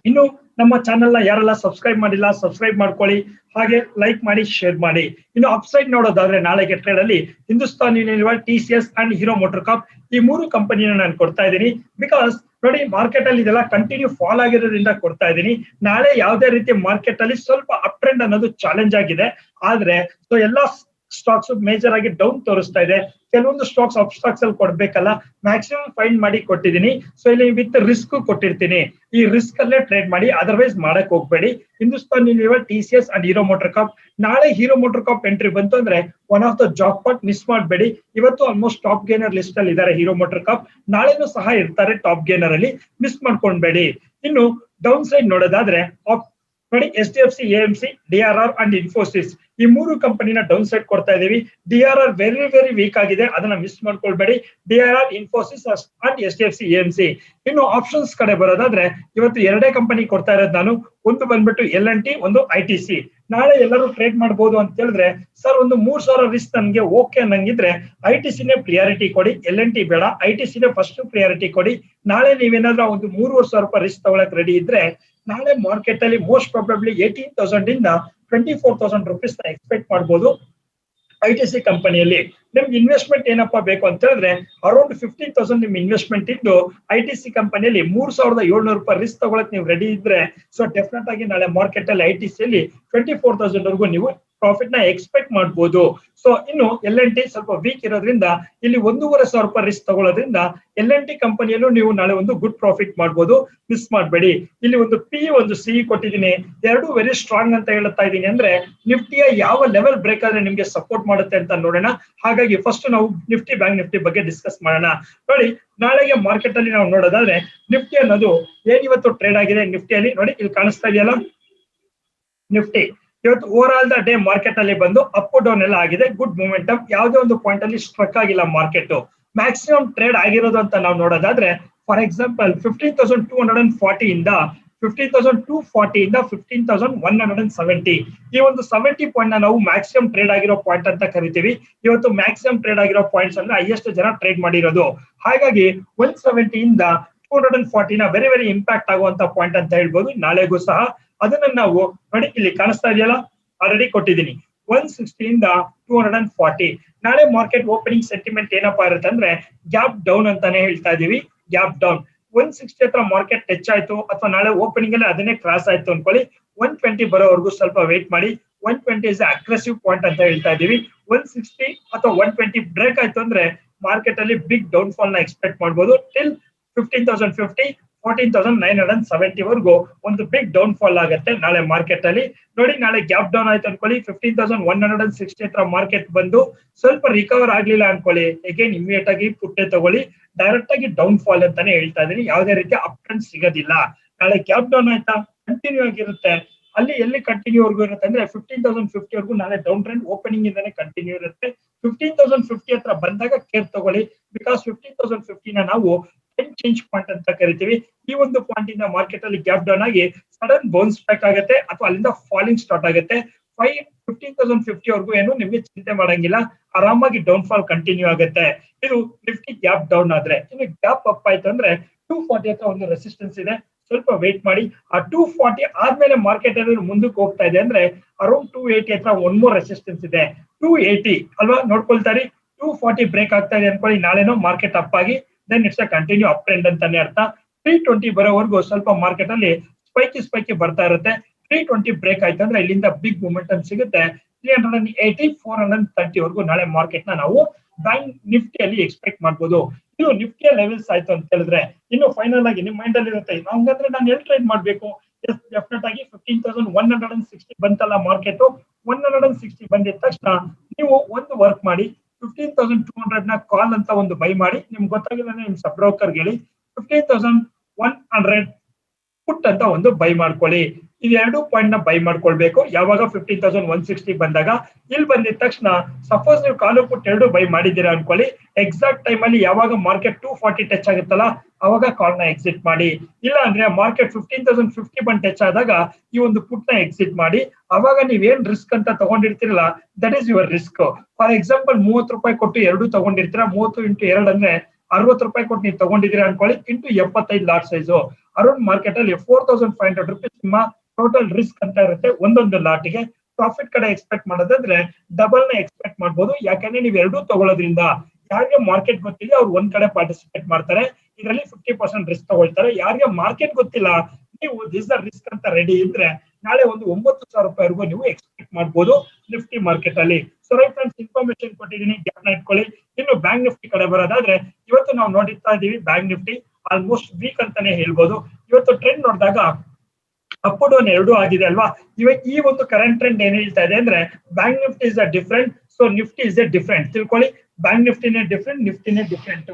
ಇನ್ನು ನಮ್ಮ ಚಾನೆಲ್ ನ ಯಾರೆಲ್ಲ ಸಬ್ಸ್ಕ್ರೈಬ್ ಮಾಡಿಲ್ಲ ಸಬ್ಸ್ಕ್ರೈಬ್ ಮಾಡ್ಕೊಳ್ಳಿ, ಹಾಗೆ ಲೈಕ್ ಮಾಡಿ ಶೇರ್ ಮಾಡಿ. ಇನ್ನು ಅಪ್ಸೈಡ್ ನೋಡೋದಾದ್ರೆ ನಾಳೆಗೆ ಟ್ರೇಡ್ ಅಲ್ಲಿ Hindustan Unilever, TCS and Hero MotoCorp ಈ 3 ಕಂಪನಿನ ನಾನು ಕೊಡ್ತಾ ಇದ್ದೀನಿ. ಬಿಕಾಸ್ ನೋಡಿ ಮಾರ್ಕೆಟ್ ಅಲ್ಲಿ ಇದೆಲ್ಲ ಕಂಟಿನ್ಯೂ ಫಾಲ್ ಆಗಿರೋದ್ರಿಂದ ಕೊಡ್ತಾ ಇದ್ದೀನಿ. ನಾಳೆ ಯಾವುದೇ ರೀತಿ ಮಾರ್ಕೆಟ್ ಅಲ್ಲಿ ಸ್ವಲ್ಪ ಅಪ್ ಟ್ರೆಂಡ್ ಅನ್ನೋದು ಚಾಲೆಂಜ್ ಆಗಿದೆ. ಆದ್ರೆ ಸೊ ಎಲ್ಲಾ ಸ್ಟಾಕ್ಸ್ ಮೇಜರ್ ಆಗಿ ಡೌನ್ ತೋರಿಸ್ತಾ ಇದೆ. ಕೆಲವೊಂದು ಸ್ಟಾಕ್ಸ್ ಅಪ್ ಸ್ಟಾಕ್ಸ್ ಅಲ್ಲಿ ಕೊಡ್ಬೇಕಲ್ಲ, ಮ್ಯಾಕ್ಸಿಮಮ್ ಫೈಂಡ್ ಮಾಡಿ ಕೊಟ್ಟಿದ್ದೀನಿ. ಸೊ ಇಲ್ಲಿ ವಿತ್ ರಿಸ್ಕ್ ಕೊಟ್ಟಿರ್ತೀನಿ, ಈ ರಿಸ್ಕ್ ಅಲ್ಲೇ ಟ್ರೇಡ್ ಮಾಡಿ, ಅದರ್ವೈಸ್ ಮಾಡಕ್ ಹೋಗ್ಬೇಡಿ. Hindustan Unilever, TCS and Hero MotoCorp. ನಾಳೆ ಹೀರೋ ಮೋಟರ್ ಕಾಪ್ ಎಂಟ್ರಿ ಬಂತು ಅಂದ್ರೆ one of the jackpot, miss ಮಾಡಬೇಡಿ. ಇವತ್ತು ಆಲ್ಮೋಸ್ಟ್ ಟಾಪ್ ಗೇನರ್ ಲಿಸ್ಟ್ ಅಲ್ಲಿ ಇದ್ದಾರೆ ಹೀರೋ ಮೋಟರ್ ಕಾಪ್, ನಾಳೆನೂ ಸಹ ಇರ್ತಾರೆ ಟಾಪ್ ಗೇನರ್ ಅಲ್ಲಿ, ಮಿಸ್ ಮಾಡ್ಕೊಂಡ್ಬೇಡಿ. ಇನ್ನು ಡೌನ್ ಸೈಡ್ ನೋಡೋದಾದ್ರೆ ನೋಡಿ HDFC, AMC, DRR and Infosys ಈ ಮೂರು ಕಂಪನಿನ ಡೌನ್ ಸೈಡ್ ಕೊಡ್ತಾ ಇದೀವಿ. DRR ವೆರಿ ವೀಕ್ ಆಗಿದೆ, ಅದನ್ನ ಮಿಸ್ ಮಾಡ್ಕೊಳ್ಬೇಡಿ. DRR, Infosys and HDFC, AMC. ಇನ್ನು ಆಪ್ಷನ್ಸ್ ಕಡೆ ಬರೋದಾದ್ರೆ ಇವತ್ತು ಎರಡೇ ಕಂಪನಿ ಕೊಡ್ತಾ ಇರೋದು ನಾನು. ಒಂದು ಬಂದ್ಬಿಟ್ಟು L&T, ಒಂದು ITC. ನಾಳೆ ಎಲ್ಲರೂ ಟ್ರೇಡ್ ಮಾಡಬಹುದು ಅಂತ ಹೇಳಿದ್ರೆ ಸರ್ ಒಂದು 3,000 ರಿಸ್ಕ್ ನನ್ಗೆ ಓಕೆ ಅನ್ನಂಗಿದ್ರೆ ITC ಪ್ರಿಯಾರಿಟಿ ಕೊಡಿ, L&T ಬೇಡ, ITC ಫಸ್ಟ್ ಪ್ರಿಯಾರಿಟಿ ಕೊಡಿ. ನಾಳೆ ನೀವೇನಾದ್ರೂ ಒಂದು 3,500 ರಿಸ್ಕ್ ತಗೊಳಕ್ ರೆಡಿ ಇದ್ರೆ ನಾಳೆ ಮಾರ್ಕೆಟ್ ಅಲ್ಲಿ ಮೋಸ್ಟ್ ಪ್ರಾಬಬ್ಲಿ 18,000 ಇಂದ 24,000 ರುಪೀಸ್ ಎಕ್ಸ್ಪೆಕ್ಟ್ ಮಾಡಬಹುದು. ITC ಕಂಪನಿಯಲ್ಲಿ ನಿಮ್ಗೆ ಇನ್ವೆಸ್ಟ್ಮೆಂಟ್ ಏನಪ್ಪಾ ಬೇಕು ಅಂತ ಹೇಳಿದ್ರೆ ಅರೌಂಡ್ 15,000 ನಿಮ್ ಇನ್ವೆಸ್ಟ್ಮೆಂಟ್ ಇದ್ದು ITC ಕಂಪನಿಯಲ್ಲಿ 3,700 ರೂಪಾಯಿ ರಿಸ್ಕ್ ತಗೊಳಕ್ ನೀವು ರೆಡಿ ಇದ್ರೆ ಸೊ ಡೆಫಿನೆಟ್ ಆಗಿ ನಾಳೆ ಮಾರ್ಕೆಟ್ ಅಲ್ಲಿ ITC ಅಲ್ಲಿ 24,000 ವರೆಗೂ ನೀವು ಪ್ರಾಫಿಟ್ ನ ಎಕ್ಸ್ಪೆಕ್ಟ್ ಮಾಡಬಹುದು. ಸೊ ಇನ್ನು L&T ಸ್ವಲ್ಪ ವೀಕ್ ಇರೋದ್ರಿಂದ ಇಲ್ಲಿ 1,500 ರೂಪಾಯಿ ರಿಸ್ಕ್ ತಗೊಳ್ಳೋದ್ರಿಂದ L&T ಕಂಪನಿಯಲ್ಲೂ ನೀವು ನಾಳೆ ಒಂದು ಗುಡ್ ಪ್ರಾಫಿಟ್ ಮಾಡಬಹುದು, ಮಿಸ್ ಮಾಡಬೇಡಿ. ಇಲ್ಲಿ ಒಂದು P ಒಂದು CE ಕೊಟ್ಟಿದ್ದೀನಿ, ಎರಡು ವೆರಿ ಸ್ಟ್ರಾಂಗ್ ಅಂತ ಹೇಳ್ತಾ ಇದ್ದೀನಿ. ಅಂದ್ರೆ ನಿಫ್ಟಿಯ ಯಾವ ಲೆವೆಲ್ ಬ್ರೇಕ್ ಆದ್ರೆ ನಿಮ್ಗೆ ಸಪೋರ್ಟ್ ಮಾಡುತ್ತೆ ಅಂತ ನೋಡೋಣ. ಹಾಗಾಗಿ ಫಸ್ಟ್ ನಾವು ನಿಫ್ಟಿ ಬ್ಯಾಂಕ್ ನಿಫ್ಟಿ ಬಗ್ಗೆ ಡಿಸ್ಕಸ್ ಮಾಡೋಣ. ನೋಡಿ ನಾಳೆಗೆ ಮಾರ್ಕೆಟ್ ಅಲ್ಲಿ ನಾವು ನೋಡೋದಾದ್ರೆ ನಿಫ್ಟಿ ಅನ್ನೋದು ಏನಿವತ್ತು ಟ್ರೇಡ್ ಆಗಿದೆ ನಿಫ್ಟಿಯಲ್ಲಿ ನೋಡಿ ಇಲ್ಲಿ ಕಾಣಿಸ್ತಾ ಇದೆಯಲ್ಲ ನಿಫ್ಟಿ ಇವತ್ತು over all the day market ಅಲ್ಲಿ ಬಂದು ಅಪ್ ಡೌನ್ ಎಲ್ಲ ಆಗಿದೆ, ಗುಡ್ ಮೂಮೆಂಟಮ್, ಯಾವುದೇ ಒಂದು ಪಾಯಿಂಟ್ ಅಲ್ಲಿ ಸ್ಟ್ರಕ್ ಆಗಿಲ್ಲ ಮಾರ್ಕೆಟ್. ಮ್ಯಾಕ್ಸಿಮಮ್ ಟ್ರೇಡ್ ಆಗಿರೋದು ಅಂತ ನಾವು ನೋಡೋದಾದ್ರೆ ಫಾರ್ ಎಕ್ಸಾಂಪಲ್ 15,240 ಇಂದ 15,240 ಇಂದ 15,170 ಈ ಒಂದು 70 ಪಾಯಿಂಟ್ ನಾವು ಮ್ಯಾಕ್ಸಿಮಮ್ ಟ್ರೇಡ್ ಆಗಿರೋ ಪಾಯಿಂಟ್ ಅಂತ ಕರಿತೀವಿ. ಇವತ್ತು ಮ್ಯಾಕ್ಸಿಮಮ್ ಟ್ರೇಡ್ ಆಗಿರೋ ಪಾಯಿಂಟ್ಸ್ ಅಂದ್ರೆ ಹೈಯೆಸ್ಟ್ ಜನ ಟ್ರೇಡ್ ಮಾಡಿರೋದು. ಹಾಗಾಗಿ 170 ಇಂದ 240 ವೆರಿ ಇಂಪ್ಯಾಕ್ಟ್ ಆಗುವಂತ ಪಾಯಿಂಟ್ ಅಂತ ಹೇಳ್ಬೋದು ನಾಳೆಗೂ ಸಹ. ಅದನ್ನ ನಾವು ನೋಡಿ ಇಲ್ಲಿ ಕಾಣಿಸ್ತಾ ಇದೆಯಲ್ಲ ಆಲ್ರೆಡಿ ಕೊಟ್ಟಿದ್ದೀನಿ 160 ಇಂದ 240. ನಾಳೆ ಮಾರ್ಕೆಟ್ ಓಪನಿಂಗ್ ಸೆಂಟಿಮೆಂಟ್ ಏನಪ್ಪಾ ಇರುತ್ತೆ ಅಂದ್ರೆ ಗ್ಯಾಪ್ ಡೌನ್ ಅಂತಾನೆ ಹೇಳ್ತಾ ಇದೀವಿ. ಗ್ಯಾಪ್ ಡೌನ್ 160 ಹತ್ರ ಮಾರ್ಕೆಟ್ ಟಚ್ ಆಯ್ತು ಅಥವಾ ನಾಳೆ ಓಪನಿಂಗ್ ಅಲ್ಲಿ ಅದನ್ನೇ ಕ್ರಾಸ್ ಆಯ್ತು ಅನ್ಕೊಳ್ಳಿ 120 ಬರೋವರೆಗೂ ಸ್ವಲ್ಪ ವೇಟ್ ಮಾಡಿ. 120 ಇಸ್ ಅಗ್ರೆಸಿವ್ ಪಾಯಿಂಟ್ ಅಂತ ಹೇಳ್ತಾ ಇದೀವಿ. 160 ಅಥವಾ 120 ಬ್ರೇಕ್ ಆಯ್ತು ಅಂದ್ರೆ ಮಾರ್ಕೆಟ್ ಅಲ್ಲಿ ಬಿಗ್ ಡೌನ್ ಫಾಲ್ ನ ಎಕ್ಸ್ಪೆಕ್ಟ್ ಮಾಡಬಹುದು. ಟಿಲ್ 15,050 14,970 ವರೆಗೂ ಒಂದು ಬಿಗ್ ಡೌನ್ ಫಾಲ್ ಆಗುತ್ತೆ ನಾಳೆ ಮಾರ್ಕೆಟ್ ಅಲ್ಲಿ. ನೋಡಿ ನಾಳೆ ಗ್ಯಾಪ್ ಡೌನ್ ಆಯ್ತು ಅನ್ಕೊಳ್ಳಿ 15,160 ಹತ್ರ ಮಾರ್ಕೆಟ್ ಬಂದು ಸ್ವಲ್ಪ ರಿಕವರ್ ಆಗ್ಲಿಲ್ಲ ಅನ್ಕೊಳ್ಳಿ ಅಗೇನ್ ಇಮಿಡಿಯೇಟ್ ಆಗಿ ಪುಟ್ಟೆ ತಗೊಳ್ಳಿ. ಡೈರೆಕ್ಟ್ ಆಗಿ ಡೌನ್ ಫಾಲ್ ಅಂತಾನೆ ಹೇಳ್ತಾ ಇದೀನಿ, ಯಾವುದೇ ರೀತಿ ಅಪ್ ಟ್ರೆಂಡ್ ಸಿಗೋದಿಲ್ಲ. ನಾಳೆ ಗ್ಯಾಪ್ ಡೌನ್ ಆಯ್ತಾ ಕಂಟಿನ್ಯೂ ಆಗಿರುತ್ತೆ. ಅಲ್ಲಿ ಎಲ್ಲಿ ಕಂಟಿನ್ಯೂ ವರ್ಗೂ ಇರುತ್ತೆ ಅಂದ್ರೆ 15,050 ವರೆಗೂ ನಾಳೆ ಡೌನ್ ಟ್ರೆಂಡ್ ಓಪನಿಂಗ್ ಇಂದಾನೆ ಕಂಟಿನ್ಯೂ ಇರುತ್ತೆ. 15,050 ಹತ್ರ ಬಂದಾಗ ಕೇರ್ ತಗೊಳ್ಳಿ, ಬಿಕಾಸ್ 15,050 ನಾವು ಚೇಂಜ್ ಪಾಯಿಂಟ್ ಅಂತ ಕರಿತೀವಿ. ಈ ಒಂದು ಪಾಯಿಂಟ್ ಇಂದ ಮಾರ್ಕೆಟ್ ಅಲ್ಲಿ ಗ್ಯಾಪ್ ಡೌನ್ ಆಗಿ ಸಡನ್ ಬೌನ್ಸ್ ಬ್ಯಾಕ್ ಆಗುತ್ತೆ ಅಥವಾ ಅಲ್ಲಿಂದ ಫಾಲಿಂಗ್ ಸ್ಟಾರ್ಟ್ ಆಗುತ್ತೆ. 15,050 ವರೆಗೂ ಏನು ನಿಮ್ಗೆ ಚಿಂತೆ ಮಾಡಂಗಿಲ್ಲ, ಆರಾಮಾಗಿ ಡೌನ್ ಫಾಲ್ ಕಂಟಿನ್ಯೂ ಆಗುತ್ತೆ. ಇದು ನಿಫ್ಟಿ ಗ್ಯಾಪ್ ಡೌನ್ ಆದ್ರೆ. ಇನ್ನು ಗ್ಯಾಪ್ ಅಪ್ ಆಯ್ತು ಅಂದ್ರೆ 240 ಹತ್ರ ಒಂದು ರೆಸಿಸ್ಟೆನ್ಸ್ ಇದೆ, ಸ್ವಲ್ಪ ವೇಟ್ ಮಾಡಿ. ಆ 240 ಆದ್ಮೇಲೆ ಮಾರ್ಕೆಟ್ ಅಲ್ಲಿ ಮುಂದಕ್ಕೆ ಹೋಗ್ತಾ ಇದೆ ಅಂದ್ರೆ ಅರೌಂಡ್ 280 ಹತ್ರ ಒನ್ ಮೋರ್ ರೆಸಿಸ್ಟೆನ್ಸ್ ಇದೆ 280 ಅಲ್ವಾ ನೋಡ್ಕೊಳ್ತಾರೆ. 240 ಬ್ರೇಕ್ ಆಗ್ತಾ ಇದೆ ಅನ್ಕೊಳ್ಳಿ ನಾಳೆನೋ ಮಾರ್ಕೆಟ್ ಅಪ್ ಆಗಿ then it's a continue up trend ಅಂತಾನೆ ಅರ್ಥ. 320 ಬರೋವರೆಗೂ ಸ್ವಲ್ಪ ಮಾರ್ಕೆಟ್ ಅಲ್ಲಿ ಸ್ಪೈಕಿ ಬರ್ತಾ ಇರುತ್ತೆ. 320 ಬ್ರೇಕ್ ಆಯ್ತು ಅಂದ್ರೆ ಇಲ್ಲಿಂದ ಬಿಗ್ ಮೂಮೆಂಟಮ್ ಸಿಗುತ್ತೆ. 380 430 ವರೆಗೂ ನಾಳೆ ಮಾರ್ಕೆಟ್ ನ ನಾವು ಬ್ಯಾಂಕ್ ನಿಫ್ಟಿಯಲ್ಲಿ ಎಕ್ಸ್ಪೆಕ್ಟ್ ಮಾಡಬಹುದು. ಇದು ನಿಫ್ಟಿಯ ಲೆವೆಲ್ಸ್ ಆಯ್ತು ಅಂತ ಹೇಳಿದ್ರೆ ಇನ್ನು ಫೈನಲ್ ಆಗಿ ನಿಮ್ ಮೈಂಡ್ ಅಲ್ಲಿ ಇರುತ್ತೆ ಹಂಗಂದ್ರೆ ನಾನು ಎಲ್ಲಿ ಟ್ರೇಡ್ ಮಾಡ್ಬೇಕು. ಡೆಫಿನೆಟ್ ಆಗಿ 15,160 ಬಂತಲ್ಲ ಮಾರ್ಕೆಟ್ 160 ಬಂದಿದ ತಕ್ಷಣ ನೀವು ಒಂದು ವರ್ಕ್ ಮಾಡಿ 15,200 ನ ಕಾಲ್ ಅಂತ ಒಂದು ಬೈ ಮಾಡಿ. ನಿಮ್ಗೆ ಗೊತ್ತಾಗಿಲ್ಲ ನಿಮ್ ಸಬ್ ಬ್ರೋಕರ್ ಹೇಳಿ 15,100 ಪುಟ್ ಅಂತ ಒಂದು ಬೈ ಮಾಡ್ಕೊಳ್ಳಿ. ಇವೆರಡು ಪಾಯಿಂಟ್ ನ ಬೈ ಮಾಡ್ಕೊಳ್ಬೇಕು ಯಾವಾಗ 15,160 ಬಂದಾಗ. ಇಲ್ಲಿ ಬಂದಿದ ತಕ್ಷಣ ಸಪೋಸ್ ನೀವು ಕಾಲು ಪುಟ್ ಎರಡು ಬೈ ಮಾಡಿದ್ದೀರಾ ಅನ್ಕೊಳ್ಳಿ, ಎಕ್ಸಾಕ್ಟ್ ಟೈಮ್ ಅಲ್ಲಿ ಯಾವಾಗ ಮಾರ್ಕೆಟ್ 240 ಟಚ್ ಆಗುತ್ತಲ್ಲ ಅವಾಗ ಕಾಲ್ ನ ಎಕ್ಸಿಟ್ ಮಾಡಿ. ಇಲ್ಲ ಅಂದ್ರೆ ಮಾರ್ಕೆಟ್ 15,050 ಬಂದು ಟಚ್ ಆದಾಗ ಈ ಒಂದು ಪುಟ್ ನ ಎಕ್ಸಿಟ್ ಮಾಡಿ. ಅವಾಗ ನೀವೇನ್ ರಿಸ್ಕ್ ಅಂತ ತಗೊಂಡಿರ್ತೀರಲ್ಲ that is your risk. For example 30 ರೂಪಾಯಿ ಕೊಟ್ಟು ಎರಡು ತಗೊಂಡಿರ್ತೀರಾ, 30 ಇಂಟು 2 ಅಂದ್ರೆ 60 ರೂಪಾಯಿ ಕೊಟ್ಟು ನೀವು ತಗೊಂಡಿದ್ದೀರಾ ಅನ್ಕೊಳ್ಳಿ, into 75 lot size around market ಅಲ್ಲಿ 4,500 ರುಪೀಸ್ ನಿಮ್ಮ ಟೋಟಲ್ ರಿಸ್ಕ್ ಅಂತ ಇರುತ್ತೆ ಒಂದೊಂದು ಲಾಟಿಗೆ. ಪ್ರಾಫಿಟ್ ಕಡೆ ಎಕ್ಸ್ಪೆಕ್ಟ್ ಮಾಡೋದಾದ್ರೆ ಡಬಲ್ ನ ಎಕ್ಸ್ಪೆಕ್ಟ್ ಮಾಡಬಹುದು. ಯಾಕಂದ್ರೆ ನೀವು ಎರಡೂ ತಗೊಳ್ಳೋದ್ರಿಂದ ಯಾರಿಗೆ ಮಾರ್ಕೆಟ್ ಗೊತ್ತಿದೆ ಅವ್ರು ಒಂದ್ ಕಡೆ ಪಾರ್ಟಿಸಿಪೇಟ್ ಮಾಡ್ತಾರೆ, ಇದರಲ್ಲಿ 50% ರಿಸ್ಕ್ ತಗೊಳ್ತಾರೆ. ಯಾರಿಗೆ ಮಾರ್ಕೆಟ್ ಗೊತ್ತಿಲ್ಲ ನೀವು ದಿಸ್ ದ ರಿಸ್ಕ್ ಅಂತ ರೆಡಿ ಇದ್ರೆ ನಾಳೆ ಒಂದು 9,000 ರೂಪಾಯಿವರೆಗೂ ನೀವು ಎಕ್ಸ್ಪೆಕ್ಟ್ ಮಾಡಬಹುದು ನಿಫ್ಟಿ ಮಾರ್ಕೆಟ್ ಅಲ್ಲಿ. ಸೊ ರೈಟ್ ಫ್ರೆಂಡ್ಸ್ ಇನ್ಫಾರ್ಮೇಶನ್ ಕೊಟ್ಟಿದ್ದೀನಿ, ಜ್ಞಾಪನ ಇಟ್ಕೊಳ್ಳಿ. ಇನ್ನು ಬ್ಯಾಂಕ್ ನಿಫ್ಟಿ ಕಡೆ ಬರೋದಾದ್ರೆ ಇವತ್ತು ನಾವು ನೋಡಿರ್ತಾ ಇದೀವಿ ಬ್ಯಾಂಕ್ ನಿಫ್ಟಿ ಆಲ್ಮೋಸ್ಟ್ ವೀಕ್ ಅಂತಾನೆ ಹೇಳ್ಬೋದು. ಇವತ್ತು ಟ್ರೆಂಡ್ ನೋಡಿದಾಗ ಅಪ್ ಡೌನ್ ಎರಡು ಆಗಿದೆ ಅಲ್ವಾ. ಇವಾಗ ಈ ಒಂದು ಕರೆಂಟ್ ಟ್ರೆಂಡ್ ಏನ್ ಹೇಳ್ತಾ ಇದೆ ಅಂದ್ರೆ bank Nifty is a different, so Nifty is a different ತಿಳ್ಕೊಳ್ಳಿ. ಬ್ಯಾಂಕ್ ನಿಫ್ಟಿನೇ ಡಿಫರೆಂಟ್, ನಿಫ್ಟಿನೇ ಡಿಫರೆಂಟ್.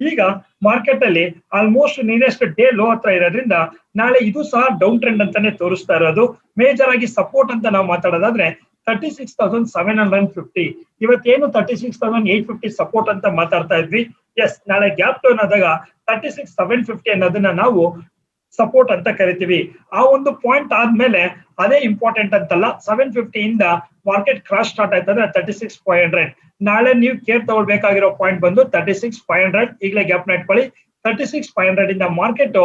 ಈಗ ಮಾರ್ಕೆಟ್ ಅಲ್ಲಿ ಆಲ್ಮೋಸ್ಟ್ ನಿಯರೆಸ್ಟ್ ಡೇ ಲೋ ಹತ್ರ ಇರೋದ್ರಿಂದ ನಾಳೆ ಇದು ಸಹ ಡೌನ್ ಟ್ರೆಂಡ್ ಅಂತಾನೆ ತೋರಿಸ್ತಾ ಇರೋದು. ಮೇಜರ್ ಆಗಿ ಸಪೋರ್ಟ್ ಅಂತ ನಾವು ಮಾತಾಡೋದಾದ್ರೆ 36,750. ಇವತ್ತೇನು 36,850 ಸಪೋರ್ಟ್ ಅಂತ ಮಾತಾಡ್ತಾ ಇದ್ವಿ. ಎಸ್, ನಾಳೆ ಗ್ಯಾಪ್ ಡೌನ್ ಆದಾಗ 36,750 ಅನ್ನೋದನ್ನ ನಾವು ಸಪೋರ್ಟ್ ಅಂತ ಕರಿತೀವಿ. ಆ ಒಂದು ಪಾಯಿಂಟ್ ಆದ್ಮೇಲೆ ಅದೇ ಇಂಪಾರ್ಟೆಂಟ್ ಅಂತಲ್ಲ, 750 ಇಂದ ಮಾರ್ಕೆಟ್ ಕ್ರಾಶ್ ಸ್ಟಾರ್ಟ್ ಆಯ್ತಂದ್ರೆ 36,500. ನಾಳೆ ನೀವು ಕೇರ್ ತಗೊಳ್ಬೇಕಾಗಿರೋ ಪಾಯಿಂಟ್ ಬಂದು 36,500. ಈಗಲೇ ಗ್ಯಾಪ್ ನ ಇಟ್ಕೊಳ್ಳಿ. 36,500 ಇಂದ ಮಾರ್ಕೆಟ್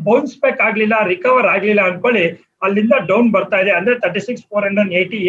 ಬೌನ್ಸ್ ಬ್ಯಾಕ್ ಆಗ್ಲಿಲ್ಲ, ರಿಕವರ್ ಆಗ್ಲಿಲ್ಲ ಅನ್ಕೊಳ್ಳಿ, ಅಲ್ಲಿಂದ ಡೌನ್ ಬರ್ತಾ ಇದೆ ಅಂದ್ರೆ 36,480,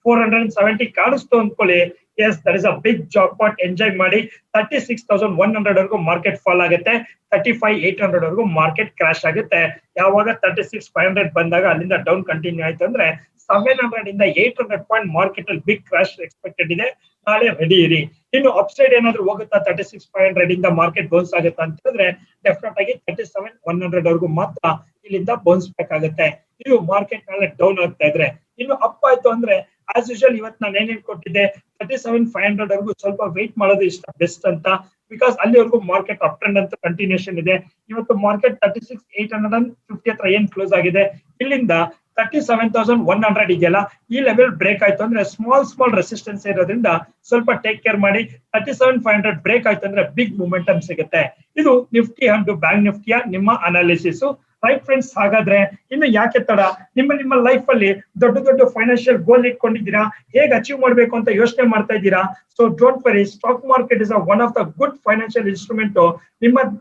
470 ಕಾಣಿಸ್ತು ಅಂದ್ಕೊಳ್ಳಿ. Yes, that is a big jackpot. Enjoy ಮಾಡಿ. 36,100 ವರೆಗೂ ಮಾರ್ಕೆಟ್ ಫಾಲ್ ಆಗುತ್ತೆ. 35,800 ವರೆಗೂ ಮಾರ್ಕೆಟ್ ಕ್ರಾಶ್ ಆಗುತ್ತೆ. ಯಾವಾಗ 36,500 ಬಂದಾಗ ಅಲ್ಲಿಂದ ಡೌನ್ ಕಂಟಿನ್ಯೂ ಆಯ್ತು ಅಂದ್ರೆ 700 ಇಂದ 800 ಪಾಯಿಂಟ್ ಮಾರ್ಕೆಟ್ ಅಲ್ಲಿ ಬಿಗ್ ಕ್ರಾಶ್ ಎಕ್ಸ್ಪೆಕ್ಟೆಡ್ ಇದೆ. ನಾಳೆ ರೆಡಿ ಇರಿ. ಇನ್ನು ಅಪ್ಸೈಡ್ ಏನಾದ್ರು ಹೋಗುತ್ತಾ 36,500 ಇಂದ ಮಾರ್ಕೆಟ್ ಬೌನ್ಸ್ ಆಗುತ್ತಾ ಅಂತ ಹೇಳಿದ್ರೆ ಡೆಫಿನೆಟ್ ಆಗಿ 37,100 ವರೆಗೂ ಮಾತ್ರ ಇಲ್ಲಿಂದ ಬೌನ್ಸ್ ಬ್ಯಾಕ್ ಆಗುತ್ತೆ. ಇದು ಮಾರ್ಕೆಟ್ ನಾಳೆ ಡೌನ್ ಆಗ್ತಾ ಇದ್ರೆ. ಇನ್ನು ಅಪ್ ಆಯ್ತು ಅಂದ್ರೆ ಆಸ್ ಯೂಶುವಲ್ ಇವತ್ತು ನಾನು ಏನೇನ್ ಕೊಟ್ಟಿದ್ದೆ 37,500 ವರೆಗೂ ಸ್ವಲ್ಪ ವೇಟ್ ಮಾಡೋದು ಇಷ್ಟ ಬೆಸ್ಟ್ ಅಂತ. ಬಿಕಾಸ್ ಅಲ್ಲಿವರೆಗೂ ಮಾರ್ಕೆಟ್ ಅಪ್ ಟ್ರೆಂಡ್ ಅಂತ ಕಂಟಿನ್ಯೂಷನ್ ಇದೆ. ಇವತ್ತು ಮಾರ್ಕೆಟ್ 36,850 ಹತ್ರ ಏನ್ ಕ್ಲೋಸ್ ಆಗಿದೆ, ಇಲ್ಲಿಂದ 37,100 ಇದೆಯಲ್ಲ, ಈ ಲೆವೆಲ್ ಬ್ರೇಕ್ ಆಯ್ತು ಅಂದ್ರೆ ಸ್ಮಾಲ್ ರೆಸಿಸ್ಟೆನ್ಸ್ ಇರೋದ್ರಿಂದ ಸ್ವಲ್ಪ ಟೇಕ್ ಕೇರ್ ಮಾಡಿ. 37,500 ಬ್ರೇಕ್ ಆಯ್ತು ಅಂದ್ರೆ ಬಿಗ್ ಮೂಮೆಂಟಮ್ ಸಿಗುತ್ತೆ. ಇದು ನಿಫ್ಟಿ ಹಾಗೂ ಬ್ಯಾಂಕ್ ನಿಫ್ಟಿಯ ನಿಮ್ಮ ಅನಾಲಿಸಿಸ್. ರೈಟ್ ಫ್ರೆಂಡ್ಸ್, ಹಾಗಾದ್ರೆ ಇನ್ನು ಯಾಕೆ ತಡ? ನಿಮ್ಮ ಲೈಫ್ ಅಲ್ಲಿ ದೊಡ್ಡ ಫೈನಾನ್ಷಿಯಲ್ ಗೋಲ್ ಇಟ್ಕೊಂಡಿದ್ದೀರಾ, ಹೇಗೆ ಅಚೀವ್ ಮಾಡಬೇಕು ಅಂತ ಯೋಚನೆ ಮಾಡ್ತಾ ಇದ್ದೀರಾ? So don't worry, stock market is one of the good financial instrument.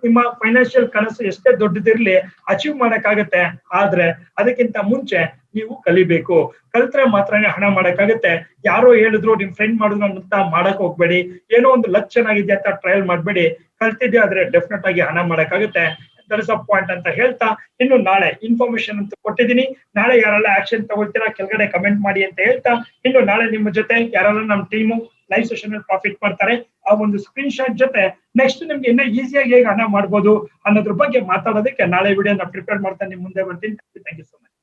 ನಿಮ್ಮ ಫೈನಾನ್ಷಿಯಲ್ ಕನಸು ಎಷ್ಟೇ ದೊಡ್ಡದಿರ್ಲಿ ಅಚೀವ್ ಮಾಡಕ್ಕಾಗತ್ತೆ. ಆದ್ರೆ ಅದಕ್ಕಿಂತ ಮುಂಚೆ ನೀವು ಕಲಿಬೇಕು. ಕಲ್ತ್ರೆ ಮಾತ್ರನೇ ಹಣ ಮಾಡಕ್ಕಾಗತ್ತೆ. ಯಾರೋ ಹೇಳಿದ್ರು, ನಿಮ್ ಫ್ರೆಂಡ್ ಮಾಡಿದ್ರು ಅಂತ ಮಾಡಕ್ ಹೋಗ್ಬೇಡಿ. ಏನೋ ಒಂದು ಲಕ್ ಚೆನ್ನಾಗಿದೆ ಅಂತ ಟ್ರಯಲ್ ಮಾಡ್ಬೇಡಿ. ಕಲ್ತಿದ್ದೆ ಆದ್ರೆ ಡೆಫಿನೆಟ್ ಆಗಿ ಹಣ ಮಾಡಕ್ಕಾಗತ್ತೆ. ದಟ್ ಇಸ್ ಅ ಪಾಯಿಂಟ್ ಅಂತ ಹೇಳ್ತಾ, ಇನ್ನು ನಾಳೆ ಇನ್ಫಾರ್ಮೇಶನ್ ಅಂತ ಕೊಟ್ಟಿದ್ದೀನಿ. ನಾಳೆ ಯಾರೆಲ್ಲ ಆಕ್ಷನ್ ತಗೊಳ್ತೀರಾ ಕೆಳಗಡೆ ಕಮೆಂಟ್ ಮಾಡಿ ಅಂತ ಹೇಳ್ತಾ, ಇನ್ನು ನಾಳೆ ನಿಮ್ಮ ಜೊತೆ ಯಾರೆಲ್ಲ ನಮ್ಮ ಟೀಮು ಲೈವ್ ಸೆಷನ್ ಅಲ್ಲಿ ಪ್ರಾಫಿಟ್ ಮಾಡ್ತಾರೆ ಆ ಒಂದು ಸ್ಕ್ರೀನ್ ಶಾಟ್ ಜೊತೆ ನೆಕ್ಸ್ಟ್ ನಿಮ್ಗೆ ಇನ್ನ ಈಸಿಯಾಗಿ ಹೇಗೆ ಹಣ ಮಾಡ್ಬೋದು ಅನ್ನೋದ್ರ ಬಗ್ಗೆ ಮಾತಾಡೋದಕ್ಕೆ ನಾಳೆ ವಿಡಿಯೋನ ಪ್ರಿಪೇರ್ ಮಾಡ್ತಾ ನಿಮ್ ಮುಂದೆ ಬರ್ತೀನಿ. Thank you so much.